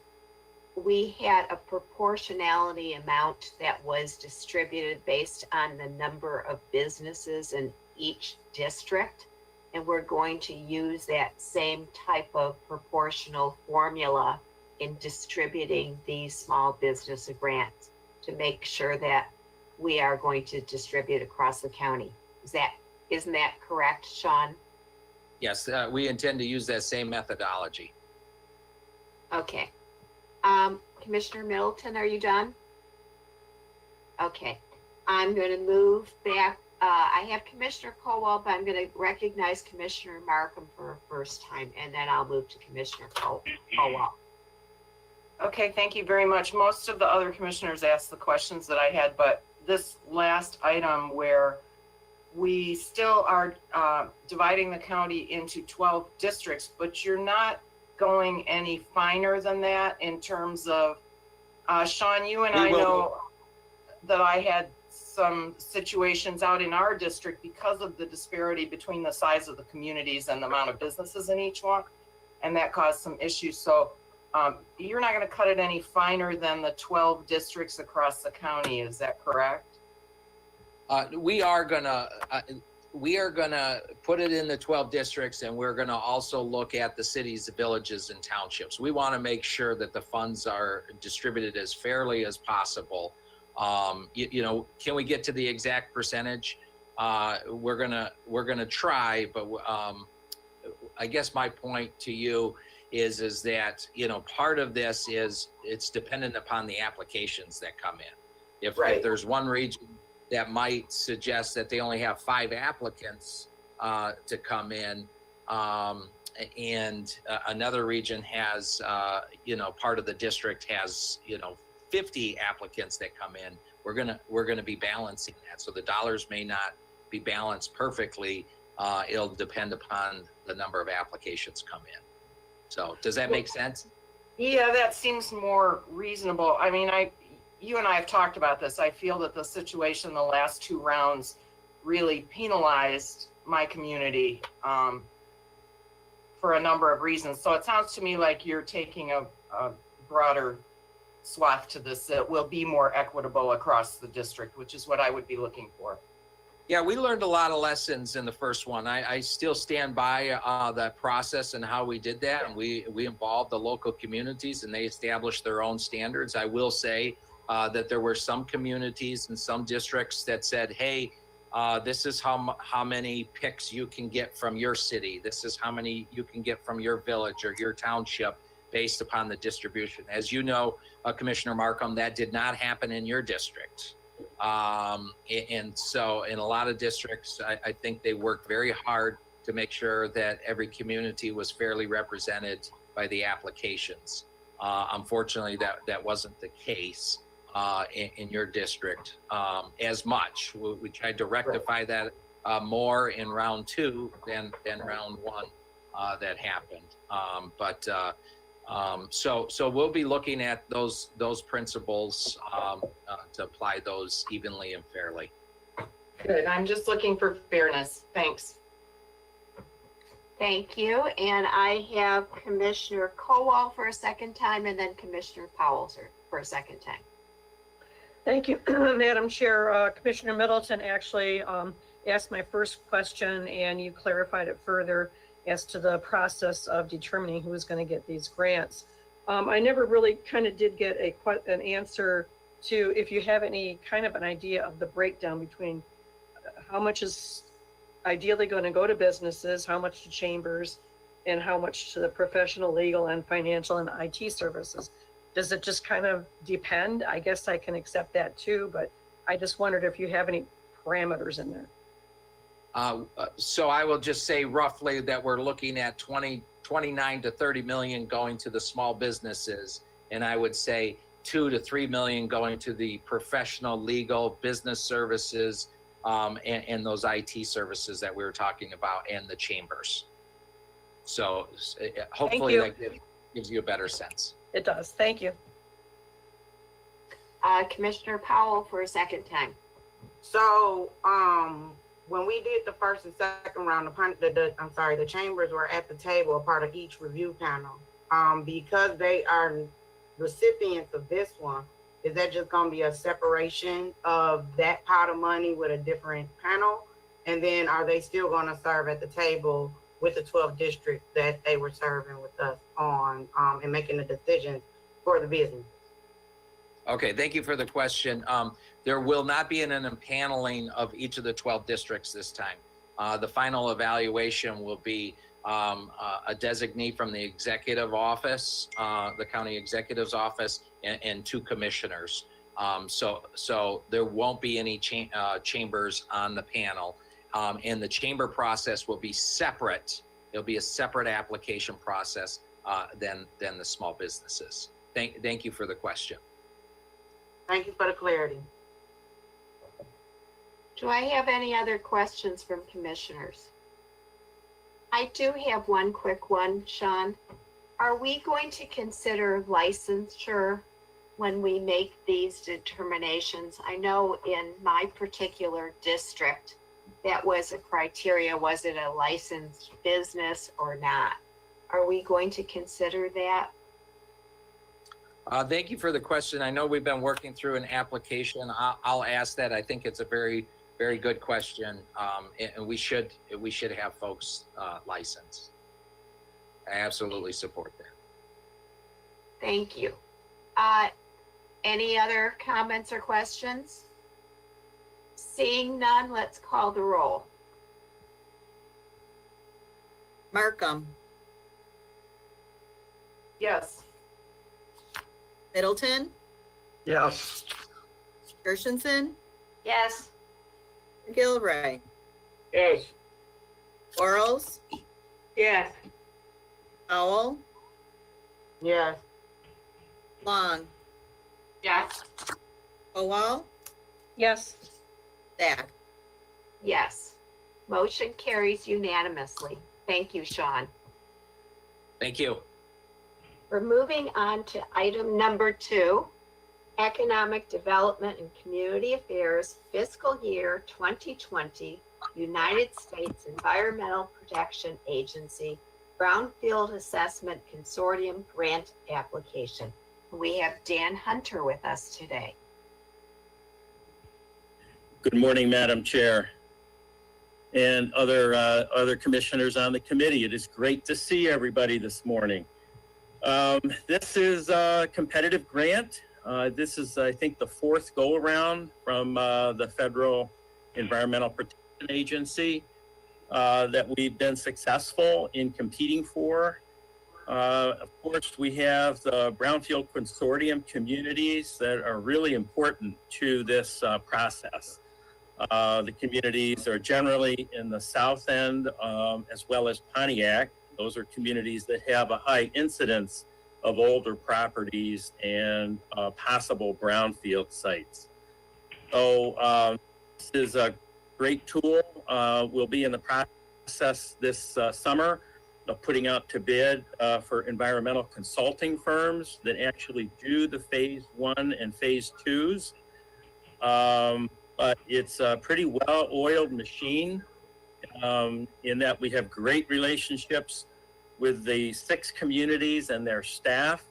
we had a proportionality amount that was distributed based on the number of businesses in each district. And we're going to use that same type of proportional formula in distributing these small business grants to make sure that we are going to distribute across the county. Isn't that correct, Sean? Yes, we intend to use that same methodology. Okay. Commissioner Middleton, are you done? Okay. I'm going to move back. I have Commissioner Colwell, but I'm going to recognize Commissioner Markham for a first time, and then I'll move to Commissioner Colwell. Okay, thank you very much. Most of the other commissioners asked the questions that I had, but this last item where we still are dividing the county into 12 districts, but you're not going any finer than that in terms of, Sean, you and I know that I had some situations out in our district because of the disparity between the size of the communities and the amount of businesses in each one, and that caused some issues. So you're not going to cut it any finer than the 12 districts across the county, is that correct? We are gonna put it in the 12 districts, and we're gonna also look at the cities, villages, and townships. We want to make sure that the funds are distributed as fairly as possible. Can we get to the exact percentage? We're gonna try, but I guess my point to you is that part of this is it's dependent upon the applications that come in. If there's one region that might suggest that they only have 5 applicants to come in, and another region has, part of the district has, 50 applicants that come in, we're gonna be balancing that. So the dollars may not be balanced perfectly. It'll depend upon the number of applications come in. So does that make sense? Yeah, that seems more reasonable. I mean, you and I have talked about this. I feel that the situation the last 2 rounds really penalized my community for a number of reasons. So it sounds to me like you're taking a broader swath to this that will be more equitable across the district, which is what I would be looking for. Yeah, we learned a lot of lessons in the first one. I still stand by that process and how we did that. And we involved the local communities and they established their own standards. I will say that there were some communities and some districts that said, hey, This is how many picks you can get from your city. This is how many you can get from your village or your township based upon the distribution. As you know, Commissioner Markham, that did not happen in your district. And so in a lot of districts, I think they worked very hard to make sure that every community was fairly represented by the applications. Unfortunately, that wasn't the case in your district as much. We tried to rectify that more in round 2 than round 1 that happened. So we'll be looking at those principles to apply those evenly and fairly. Good. I'm just looking for fairness. Thanks. Thank you. And I have Commissioner Kowal for a second time and then Commissioner Powell for a second time. Thank you, Madam Chair. Commissioner Middleton actually asked my first question and you clarified it further as to the process of determining who is going to get these grants. I never really kind of did get an answer to if you have any kind of an idea of the breakdown between how much is ideally going to go to businesses, how much to chambers, and how much to the professional, legal, and financial and IT services. Does it just kind of depend? I guess I can accept that too, but I just wondered if you have any parameters in there. So I will just say roughly that we're looking at 29 to 30 million going to the small businesses. And I would say 2 to 3 million going to the professional, legal, business services, and those IT services that we were talking about, and the chambers. So hopefully that gives you a better sense. It does. Thank you. Commissioner Powell for a second time. So, when we did the first and second round, the chambers were at the table, a part of each review panel. Because they are recipients of this one, is that just gonna be a separation of that pot of money with a different panel? And then are they still gonna serve at the table with the 12 districts that they were serving with us on, and making the decisions for the business? Okay, thank you for the question. There will not be an impaneling of each of the 12 districts this time. The final evaluation will be a designee from the executive office, the county executive's office, and 2 commissioners. So there won't be any chambers on the panel. And the chamber process will be separate. It'll be a separate application process than the small businesses. Thank you for the question. Thank you for the clarity. Do I have any other questions from commissioners? I do have one quick one, Sean. Are we going to consider licensure when we make these determinations? I know in my particular district, that was a criteria. Was it a licensed business or not? Are we going to consider that? Thank you for the question. I know we've been working through an application. I'll ask that. I think it's a very, very good question. And we should have folks licensed. I absolutely support that. Thank you. Any other comments or questions? Seeing none, let's call the roll. Markham, Yes. Middleton, Yes. Gershenson, Yes. Gilray, Yes. Quarles, Yes. Powell, Yes. Long, Yes. Kowal, Yes. Stack. Yes. Motion carries unanimously. Thank you, Sean. Thank you. We're moving on to item number 2, Economic Development and Community Affairs Fiscal Year 2020 United States Environmental Protection Agency Brownfield Assessment Consortium Grant Application. We have Dan Hunter with us today. Good morning, Madam Chair, and other commissioners on the committee. It is great to see everybody this morning. This is a competitive grant. This is, I think, the 4th go-around from the federal Environmental Protection Agency that we've been successful in competing for. Of course, we have the Brownfield Consortium communities that are really important to this process. The communities are generally in the south end, as well as Pontiac. Those are communities that have a high incidence of older properties and possible brownfield sites. So this is a great tool. We'll be in the process this summer of putting out to bid for environmental consulting firms that actually do the phase 1 and phase 2s. But it's a pretty well-oiled machine in that we have great relationships with the 6 communities and their staff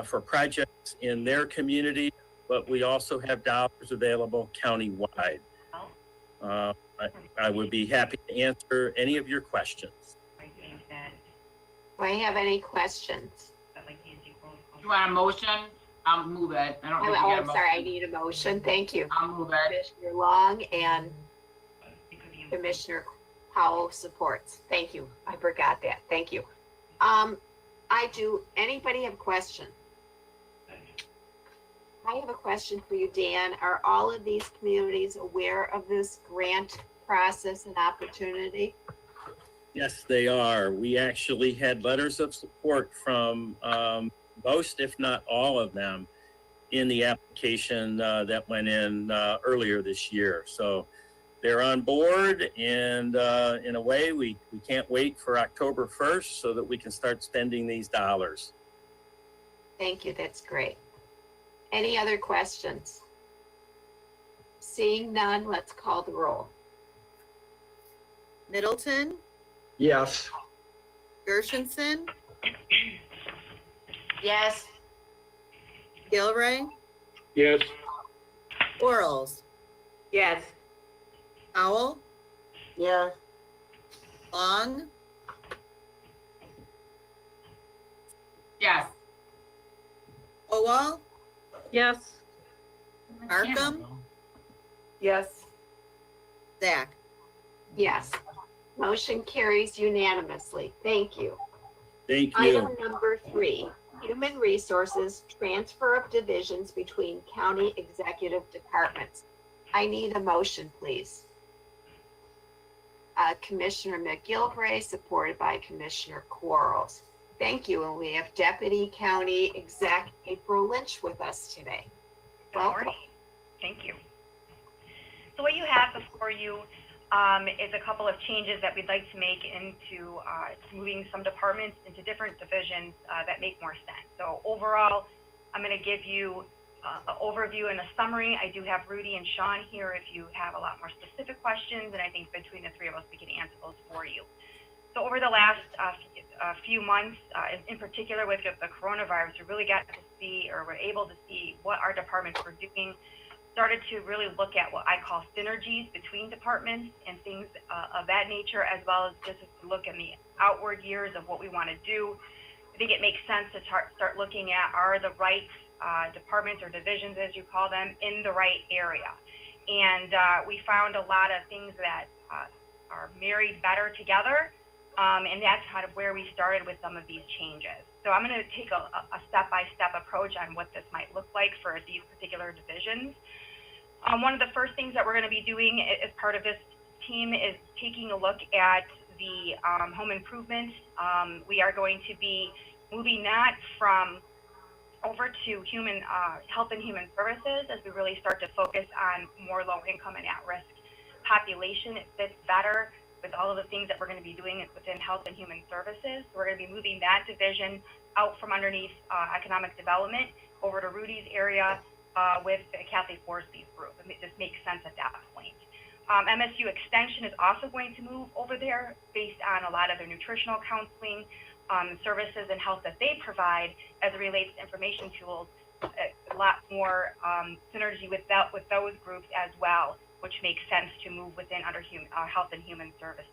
for projects in their community, but we also have dollars available countywide. I would be happy to answer any of your questions. Do I have any questions? You want a motion? I'll move it. I don't think you got a I'm sorry, I motion. need a motion. Thank you. I'll move it. Commissioner Long and Commissioner Powell supports. Thank you. I forgot that. Thank you. Anybody have a question? I have a question for you, Dan. Are all of these communities aware of this grant process and opportunity? Yes, they are. We actually had letters of support from most, if not all of them, in the application that went in earlier this year. So they're on board, and in a way, we can't wait for October 1st so that we can start spending these dollars. Thank you. That's great. Any other questions? Seeing none, let's call the roll. Middleton, Yes. Gershenson, Yes. Gilray, Yes. Quarles, Yes. Powell, Yes. Long, Yes. Kowal, Yes. Markham, Yes. Zach. Yes. Motion carries unanimously. Thank you. Thank you. Item number 3, Human Resources, transfer of divisions between county executive departments. I need a motion, please. Commissioner McGilvray, supported by Commissioner Quarles. Thank you, and we have Deputy County Exec April Lynch with us today. Good Welcome. morning. Thank you. So what you have before you is a couple of changes that we'd like to make into moving some departments into different divisions that make more sense. So overall, I'm going to give you an overview and a summary. I do have Rudy and Sean here if you have a lot more specific questions, and I think between the 3 of us, we can answer those for you. So over the last few months, in particular with the coronavirus, we really got to see, or were able to see, what our departments were doing. Started to really look at what I call synergies between departments and things of that nature, as well as just to look in the outward years of what we want to do. I think it makes sense to start looking at, are the right departments or divisions, as you call them, in the right area. And we found a lot of things that are married better together. And that's kind of where we started with some of these changes. So I'm going to take a step-by-step approach on what this might look like for these particular divisions. One of the first things that we're going to be doing as part of this team is taking a look at the home improvement. We are going to be moving that from over to human health and human services as we really start to focus on more low-income and at-risk population. It fits better with all of the things that we're going to be doing within health and human services. So we're going to be moving that division out from underneath economic development over to Rudy's area with Kathy Forsby's group. It just makes sense at that point. MSU Extension is also going to move over there based on a lot of their nutritional counseling services and health that they provide as it relates to information tools. A lot more synergy with those groups as well, which makes sense to move within under health and human services.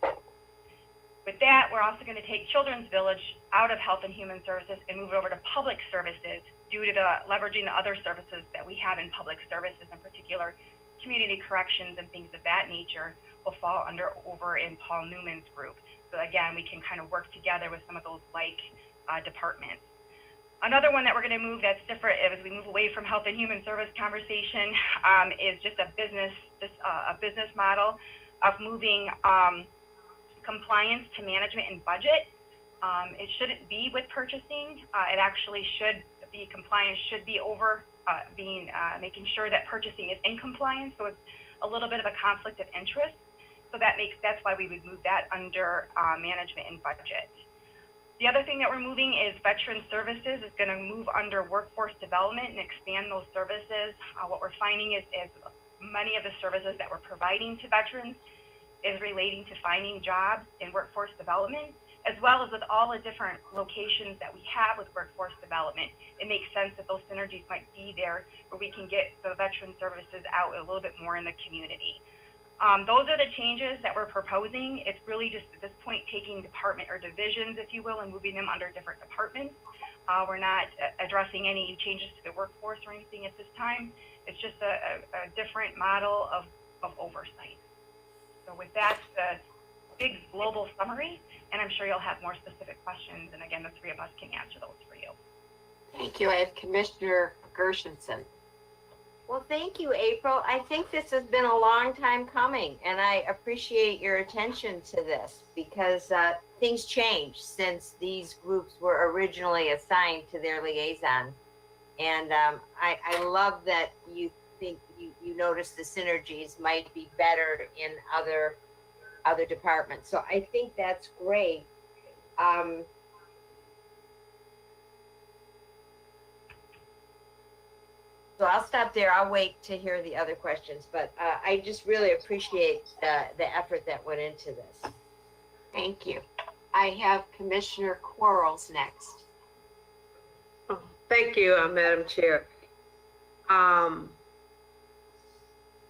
With that, we're also going to take Children's Village out of health and human services and move it over to public services due to the leveraging the other services that we have in public services, in particular community corrections and things of that nature will fall over in Paul Newman's group. So again, we can kind of work together with some of those departments. Another one that we're going to move that's different as we move away from health and human service conversation is just a business model of moving compliance to management and budget. It shouldn't be with purchasing. It actually should be compliance should be over making sure that purchasing is in compliance. So it's a little bit of a conflict of interest. So that's why we would move that under management and budget. The other thing that we're moving is veteran services is going to move under workforce development and expand those services. What we're finding is many of the services that we're providing to veterans is relating to finding jobs in workforce development, as well as with all the different locations that we have with workforce development. It makes sense that those synergies might be there where we can get the veteran services out a little bit more in the community. Those are the changes that we're proposing. It's really just at this point taking department or divisions, if you will, and moving them under different departments. We're not addressing any changes to the workforce or anything at this time. It's just a different model of oversight. So with that, the big global summary, and I'm sure you'll have more specific questions. And again, the three of us can answer those for you. Thank you. I have Commissioner Gershenson. Well, thank you, April. I think this has been a long time coming, and I appreciate your attention to this because things changed since these groups were originally assigned to their liaison. And I love that you think you notice the synergies might be better in other departments. So I think that's great. So I'll stop there. I'll wait to hear the other questions, but I just really appreciate the effort that went into this. Thank you. I have Commissioner Quarles next. Thank you, Madam Chair.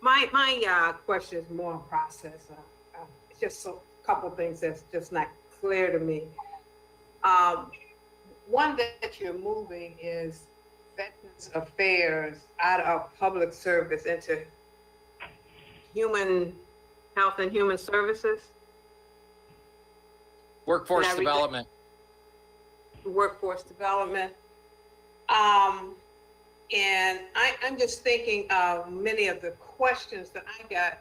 My question is more on process. It's just a couple of things that's just not clear to me. One that you're moving is Veterans Affairs out of public service into human health and human services. Workforce development. Workforce development. And I'm just thinking of many of the questions that I got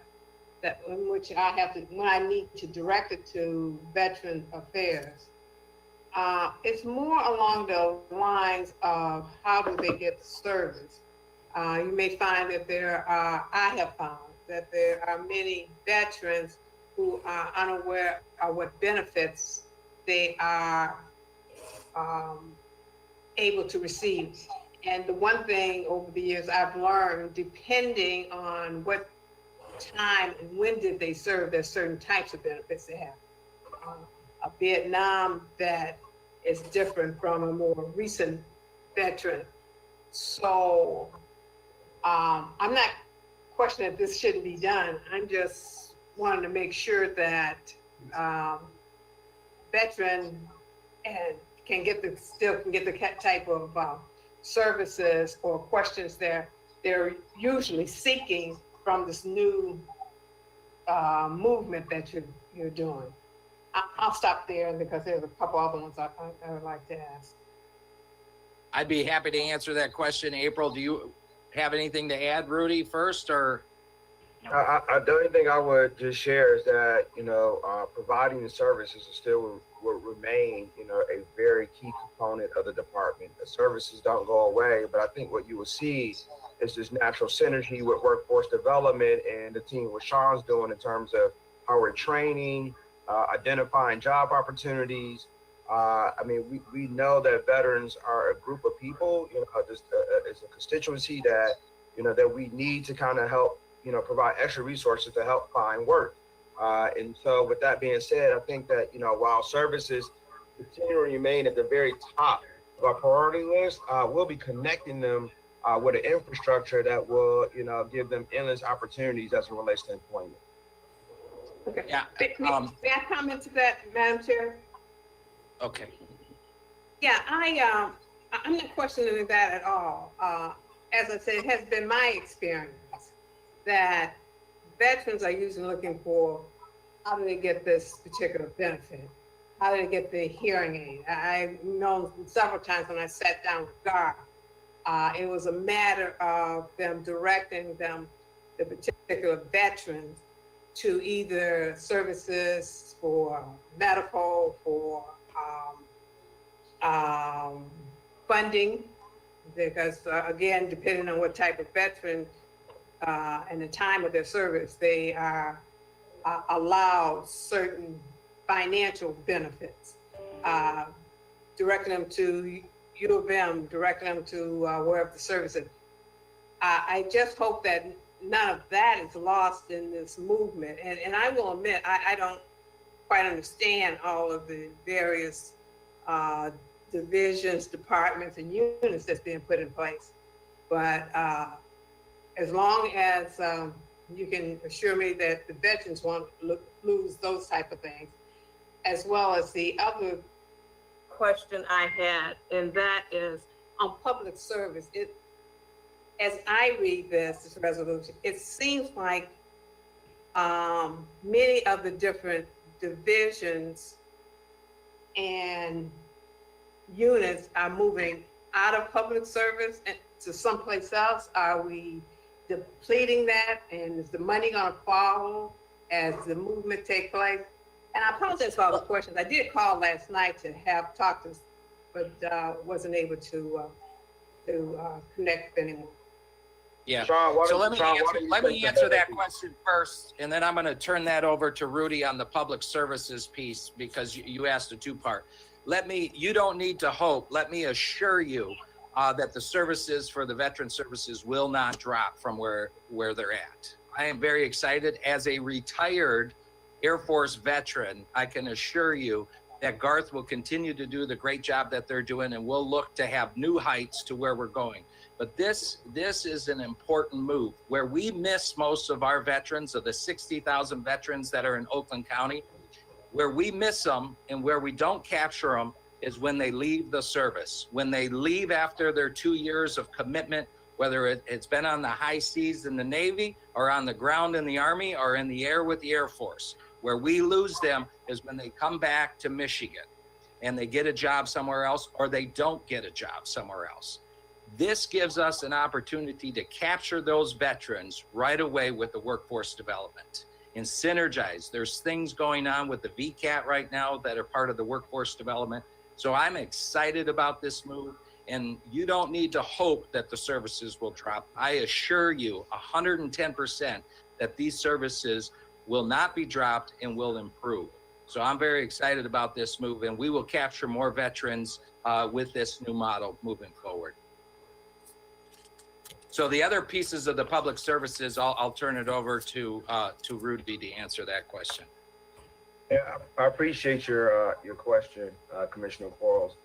that in which I have to, when I need to direct it to Veteran Affairs. It's more along the lines of how do they get the service. You may find that I have found that there are many veterans who are unaware of what benefits they are able to receive. And the one thing over the years I've learned, depending on what time and when did they serve, there's certain types of benefits they have. A Vietnam vet is different from a more recent veteran. So I'm not questioning that this shouldn't be done. I'm just wanting to make sure that veteran can get the type of services or questions they're usually seeking from this new movement that you're doing. I'll stop there because there's a couple other ones I would like to ask. I'd be happy to answer that question. April, do you have anything to add, Rudy, first, or? The only thing I would just share is that, providing the services still will remain, a very key component of the department. The services don't go away, but I think what you will see is this natural synergy with workforce development and the team what Sean's doing in terms of how we're training, identifying job opportunities. We know that veterans are a group of people, it's a constituency that, that we need to kind of help, provide extra resources to help find work. And so with that being said, I think that, while services continue to remain at the very top of our priority list, we'll be connecting them with an infrastructure that will, give them endless opportunities as it relates to employment. Okay. Yeah. May I comment to that, Madam Chair? Okay. Yeah, I'm not questioning that at all. As I said, it has been my experience that veterans are usually looking for, how do they get this particular benefit? How do they get the hearing aid? I've known several times when I sat down with GAR, it was a matter of them directing them, the particular veterans, to either services for medical, for funding, because again, depending on what type of veteran and the time of their service, they are allowed certain financial benefits, directing them to U of M, directing them to wherever the service is. I just hope that none of that is lost in this movement. And I will admit, I don't quite understand all of the various divisions, departments, and units that's being put in place. But as long as you can assure me that the veterans won't lose those type of things, as well as the other question I had, and that is on public service. As I read this resolution, it seems like many of the different divisions and units are moving out of public service and to someplace else. Are we depleting that, and is the money going to follow as the movement take place? And I apologize for all the questions. I did call last night to have talked to, but wasn't able to connect with anyone. Yeah. Sean, So let me take answer that question first, and then I'm going to turn that over to Rudy on the public services piece, because you asked a two-part. You don't need to hope. Let me assure you that the services for the veteran services will not drop from where they're at. I am very excited. As a retired Air Force veteran, I can assure you that Garth will continue to do the great job that they're doing, and we'll look to have new heights to where we're going. But this is an important move. Where we miss most of our veterans, of the 60,000 veterans that are in Oakland County, where we miss them and where we don't capture them is when they leave the service. When they leave after their 2 years of commitment, whether it's been on the high seas in the Navy or on the ground in the Army or in the air with the Air Force. Where we lose them is when they come back to Michigan and they get a job somewhere else, or they don't get a job somewhere else. This gives us an opportunity to capture those veterans right away with the workforce development and synergize. There's things going on with the VCAT right now that are part of the workforce development. So I'm excited about this move, and you don't need to hope that the services will drop. I assure you 110% that these services will not be dropped and will improve. So I'm very excited about this move, and we will capture more veterans with this new model moving forward. So the other pieces of the public services, I'll turn it over to Rudy to answer that question. Yeah, I appreciate your question, Commissioner Quarles.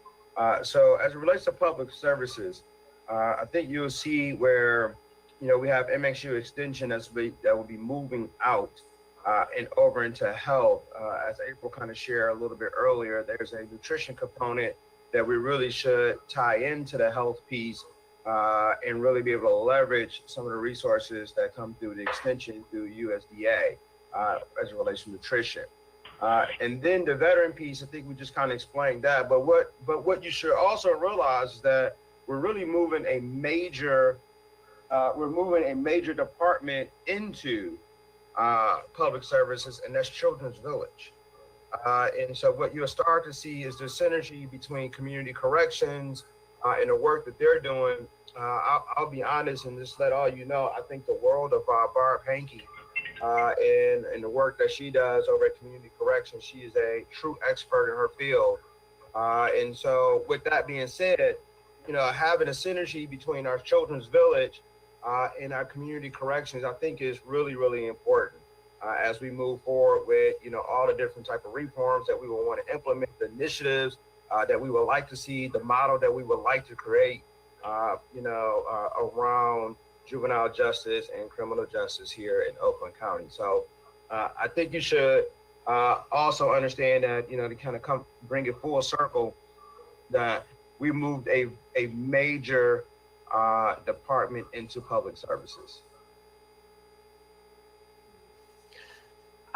So as it relates to public services, I think you'll see where, we have MXU Extension that will be moving out and over into health. As April kind of shared a little bit earlier, there's a nutrition component that we really should tie into the health piece and really be able to leverage some of the resources that come through the extension through USDA as it relates to nutrition. And then the veteran piece, I think we just kind of explained that. But what you should also realize is that we're really moving a major department into public services, and that's Children's Village. And so what you'll start to see is the synergy between community corrections and the work that they're doing. I'll be honest and just let all you know, I think the world of Barb Hankey and the work that she does over at Community Corrections. She is a true expert in her field. And so with that being said, having a synergy between our Children's Village and our Community Corrections, I think is really, really important as we move forward with, all the different type of reforms that we will want to implement, the initiatives that we would like to see, the model that we would like to create, around juvenile justice and criminal justice here in Oakland County. So I think you should also understand that, to kind of bring it full circle, that we moved a major department into public services.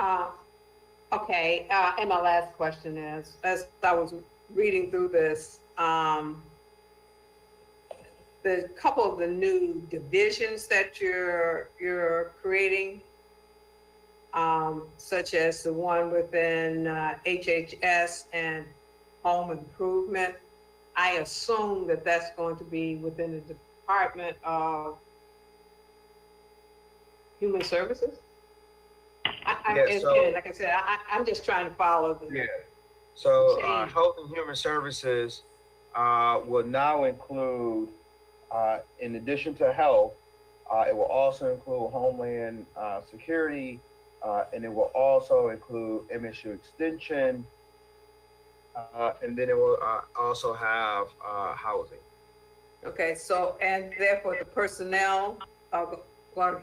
Okay, and my last question is, as I was reading through this, the couple of the new divisions that you're creating, such as the one within HHS and home improvement, I assume that that's going to be within the Department of Human Services? Like I said, I'm just trying to follow the. Yeah. So change. Health and Human Services will now include, in addition to health, it will also include Homeland Security, and it will also include MSU Extension, and then it will also have housing. Okay, so, and therefore the personnel are going,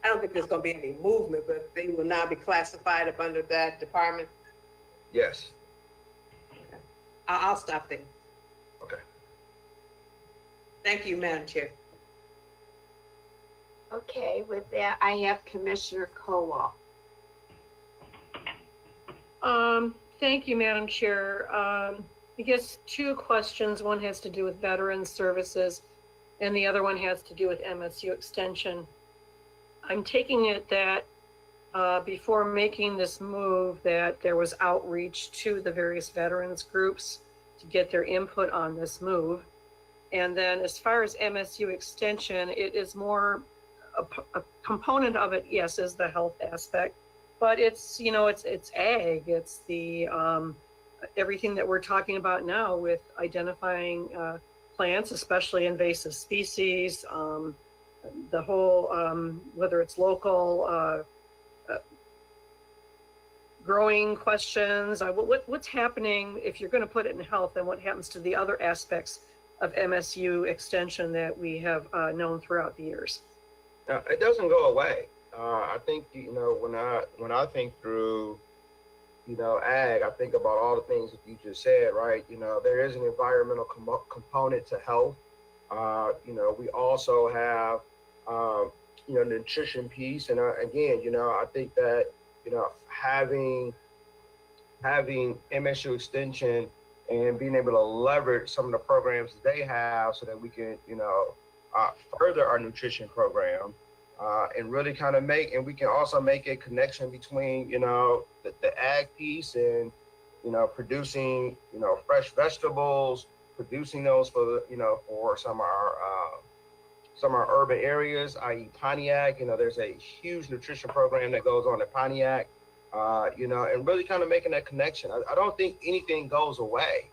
I don't think there's going to be any movement, but they will now be classified up under that department. Yes. I'll stop there. Okay. Thank you, Madam Chair. Okay, with that, I have Commissioner Kowal. Thank you, Madam Chair. I guess two questions. One has to do with Veterans Services and the other one has to do with MSU Extension. I'm taking it that before making this move that there was outreach to the various veterans groups to get their input on this move. And then as far as MSU Extension, it is more a component of it, yes, is the health aspect, but it's, you know, it's ag, it's the everything that we're talking about now with identifying plants, especially invasive species, the whole, whether it's local growing questions, what's happening if you're going to put it in health, and what happens to the other aspects of MSU Extension that we have known throughout the years? It doesn't go away. I think, you know, when I think through, you know, ag, I think about all the things that you just said, right? You know, there is an environmental component to health. You know, we also have, you know, nutrition piece. And again, you know, I think that, you know, having MSU Extension and being able to leverage some of the programs that they have so that we can, you know, further our nutrition program and really kind of we can also make a connection between, you know, the ag piece and, you know, producing, you know, fresh vegetables, producing those for, you know, for some of our urban areas, i.e. Pontiac. You know, there's a huge nutrition program that goes on at Pontiac, you know, and really kind of making that connection. I don't think anything goes away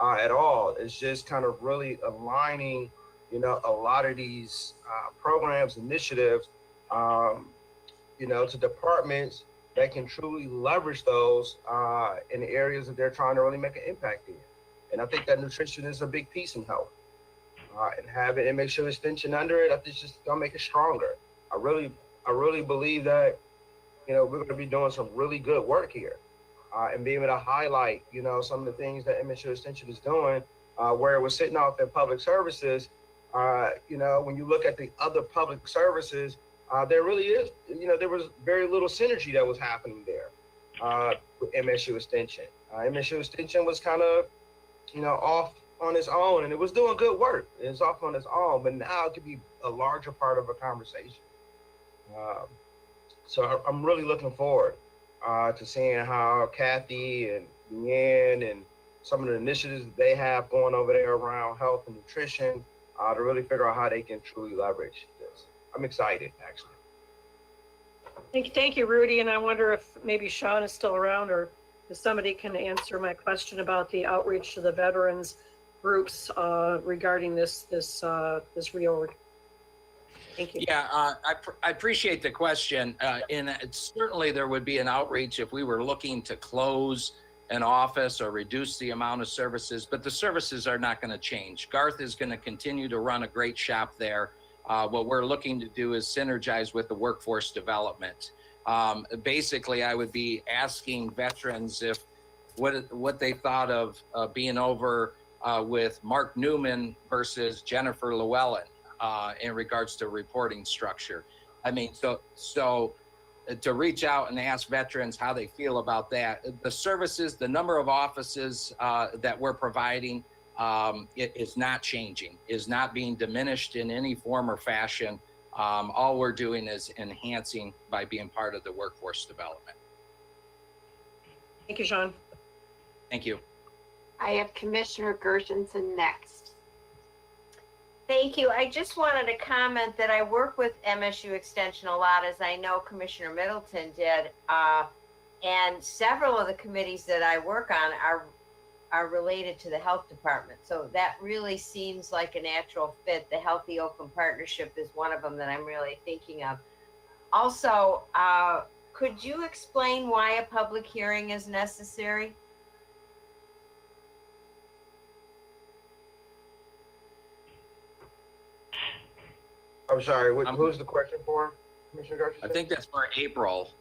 at all. It's just kind of really aligning, you know, a lot of these programs, initiatives, you know, to departments that can truly leverage those in the areas that they're trying to really make an impact in. And I think that nutrition is a big piece in health. And having MSU Extension under it, I think it's just gonna make it stronger. I really believe that, you know, we're gonna be doing some really good work here and being able to highlight, you know, some of the things that MSU Extension is doing, where it was sitting off in public services. You know, when you look at the other public services, there really is, you know, there was very little synergy that was happening there with MSU Extension. MSU Extension was kind of, you know, off on its own, and it was doing good work. It was off on its own, but now it could be a larger part of a conversation. So I'm really looking forward to seeing how Kathy and Leanne and some of the initiatives that they have going over there around health and nutrition to really figure out how they can truly leverage this. I'm excited, actually. Thank you, Rudy. And I wonder if maybe Sean is still around, or if somebody can answer my question about the outreach to the veterans groups regarding this reorg. Thank you. Yeah, I appreciate the question. And certainly there would be an outreach if we were looking to close an office or reduce the amount of services, but the services are not going to change. Garth is going to continue to run a great shop there. What we're looking to do is synergize with the workforce development. Basically, I would be asking veterans if what they thought of being over with Mark Newman versus Jennifer Llewellyn in regards to reporting structure. I mean, so to reach out and ask veterans how they feel about that. The services, the number of offices that we're providing, it is not changing, is not being diminished in any form or fashion. All we're doing is enhancing by being part of the workforce development. Thank you, Sean. Thank you. I have Commissioner Gershenson next. Thank you. I just wanted to comment that I work with MSU Extension a lot, as I know Commissioner Middleton did. And several of the committees that I work on are related to the health department. So that really seems like a natural fit. The Healthy Oakland Partnership is one of them that I'm really thinking of. Also, could you explain why a public hearing is necessary? I'm sorry, who's the question for, Commissioner I Gershenson? think that's for April.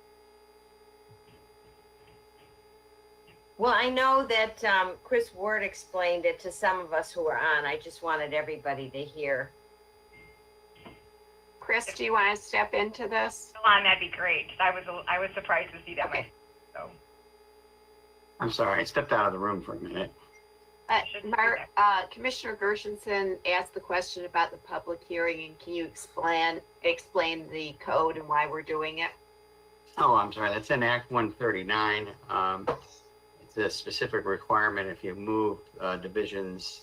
Well, I know that Chris Ward explained it to some of us who were on. I just wanted everybody to hear. Chris, do you want to step into this? Alon, that'd be great. I was surprised to see that. Okay. So, I'm sorry, I stepped out of the room for a minute. Commissioner Gershenson asked the question about the public hearing, and can you explain the code and why we're doing it? Oh, I'm sorry, that's in Act 139. It's a specific requirement if you move divisions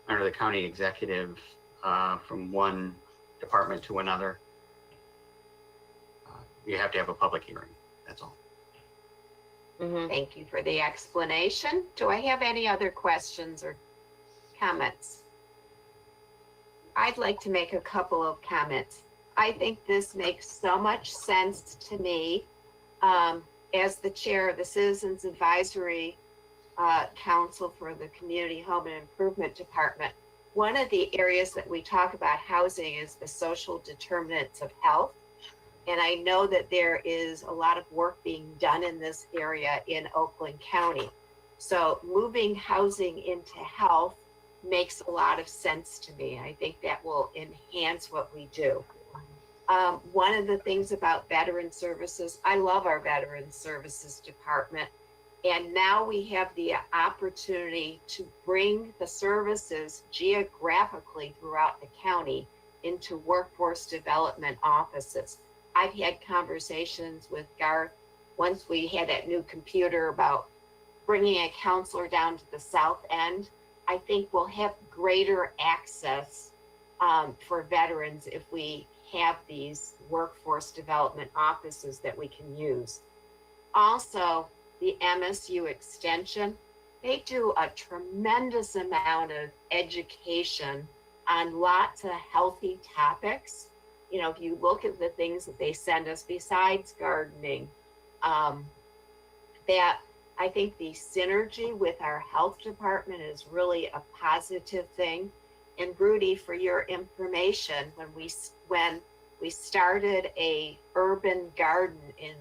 under the county executive from one department to another. You have to have a public hearing, that's all. Thank you for the explanation. Do I have any other questions or comments? I'd like to make a couple of comments. I think this makes so much sense to me. As the chair of the Citizens Advisory Council for the Community Home and Improvement Department, one of the areas that we talk about housing is the social determinants of health. And I know that there is a lot of work being done in this area in Oakland County. So moving housing into health makes a lot of sense to me. I think that will enhance what we do. One of the things about veteran services, I love our veteran services department. And now we have the opportunity to bring the services geographically throughout the county into workforce development offices. I've had conversations with Garth once we had that new computer about bringing a counselor down to the south end. I think we'll have greater access for veterans if we have these workforce development offices that we can use. Also, the MSU Extension, they do a tremendous amount of education on lots of healthy topics. You know, if you look at the things that they send us besides gardening, that I think the synergy with our health department is really a positive thing. And Rudy, for your information, when we started a urban garden in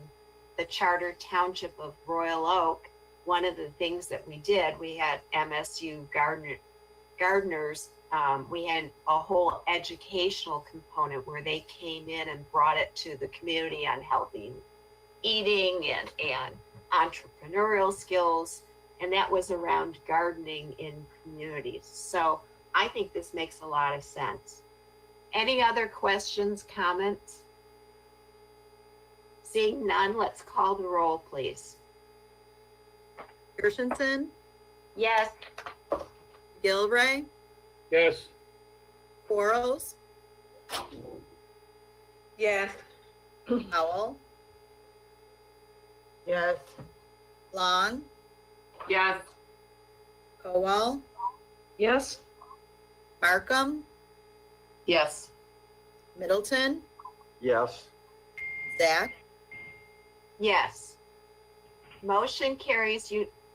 the charter township of Royal Oak, one of the things that we did, we had MSU gardeners. We had a whole educational component where they came in and brought it to the community on healthy eating and entrepreneurial skills. And that was around gardening in communities. So I think this makes a lot of sense. Any other questions, comments? Seeing none, let's call the roll, please. Gershenson, Yes. Gilray, Yes. Quarles, Yes. Howell, Yes. Long, Yes. Kowal, Yes? Markham, Yes. Middleton, Yes. Zach, Yes. Motion carries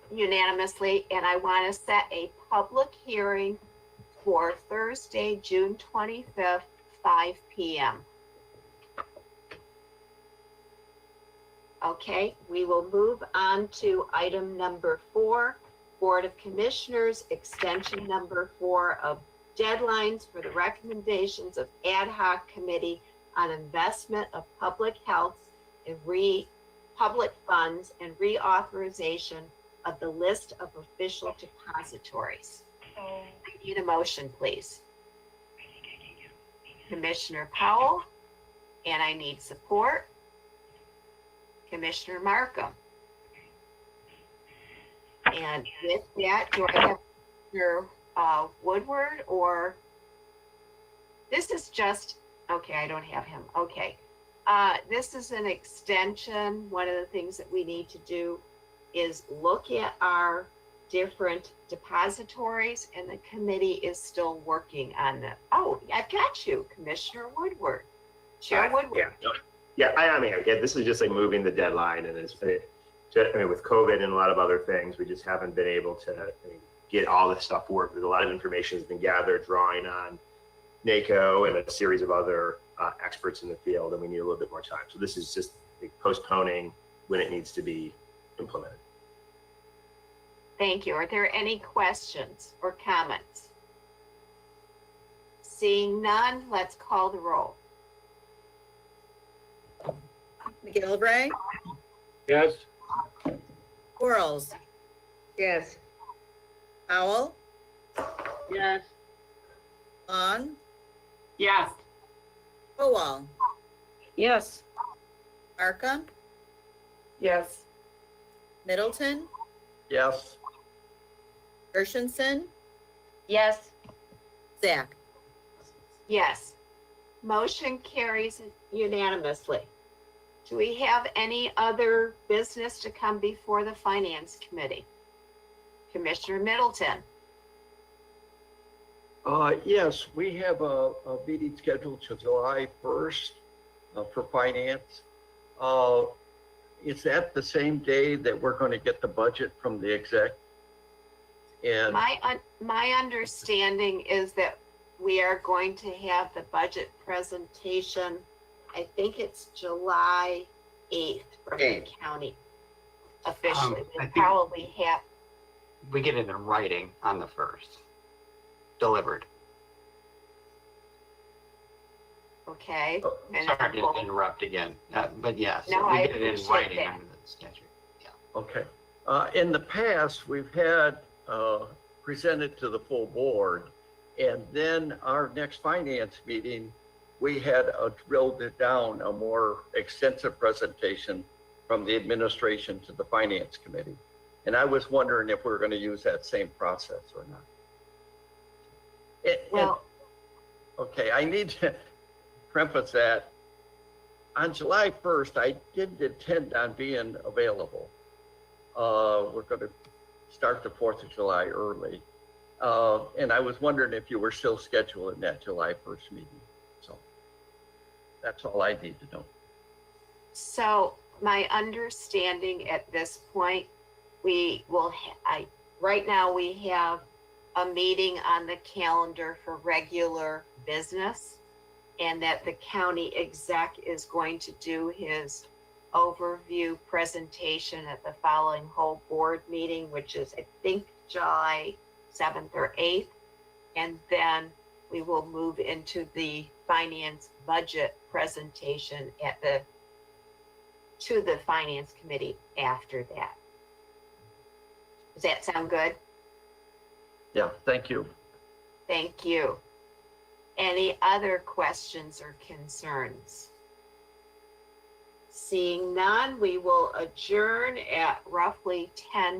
unanimously, and I want to set a public hearing for Thursday, June 25th, 5 p.m. Okay, we will move on to item number 4, Board of Commissioners, extension number 4 of deadlines for the recommendations of ad hoc committee on investment of public health and public funds and reauthorization of the list of official depositories. I need a motion, please. Commissioner Powell, and I need support. Commissioner Markham. And with that, do I have your Woodward, or this is just, okay, I don't have him. Okay. This is an extension. One of the things that we need to do is look at our different depositories, and the committee is still working on that. Oh, I've got you, Commissioner Woodward. Chair Woodward. Yeah, I am here. Yeah, this is just like moving the deadline, and with COVID and a lot of other things, we just haven't been able to get all this stuff worked. There's a lot of information has been gathered, drawing on NACO and a series of other experts in the field, and we need a little bit more time. So this is just postponing when it needs to be implemented. Thank you. Are there any questions or comments? Seeing none, let's call the roll. McGillivray, Yes. Quarles, Yes. Powell, Yes. Long, Yes. Kowal, Yes. Markham, Yes. Middleton, Yes. Gershenson, Yes. Zach. Yes. Motion carries unanimously. Do we have any other business to come before the Finance Committee? Commissioner Middleton. Yes, we have a meeting scheduled to July 1st for finance. Is that the same day that we're going to get the budget from the exec? And My understanding is that we are going to have the budget presentation, I think it's July 8th from the county officially. I We think- probably have, We get it in writing on the 1st, delivered. okay? And Sorry to interrupt again, but yes, No, we I get it in appreciate writing that. under the statute. okay. In the past, we've had presented to the full board, and then our next finance meeting, we had drilled it down, a more extensive presentation from the administration to the finance committee. And I was wondering if we're going to use that same process or not. Well- Okay, I need to preface that on July 1st, I didn't intend on being available. We're going to start the 4th of July early. And I was wondering if you were still scheduling that July 1st meeting. So that's all I need to know. So my understanding at this point, we will, right now we have a meeting on the calendar for regular business, and that the county exec is going to do his overview presentation at the following whole board meeting, which is, I think, July 7th or 8th. And then we will move into the finance budget presentation to the finance committee after that. Does that sound good? Yeah, thank you. Thank you. Any other questions or concerns? Seeing none, we will adjourn at roughly 10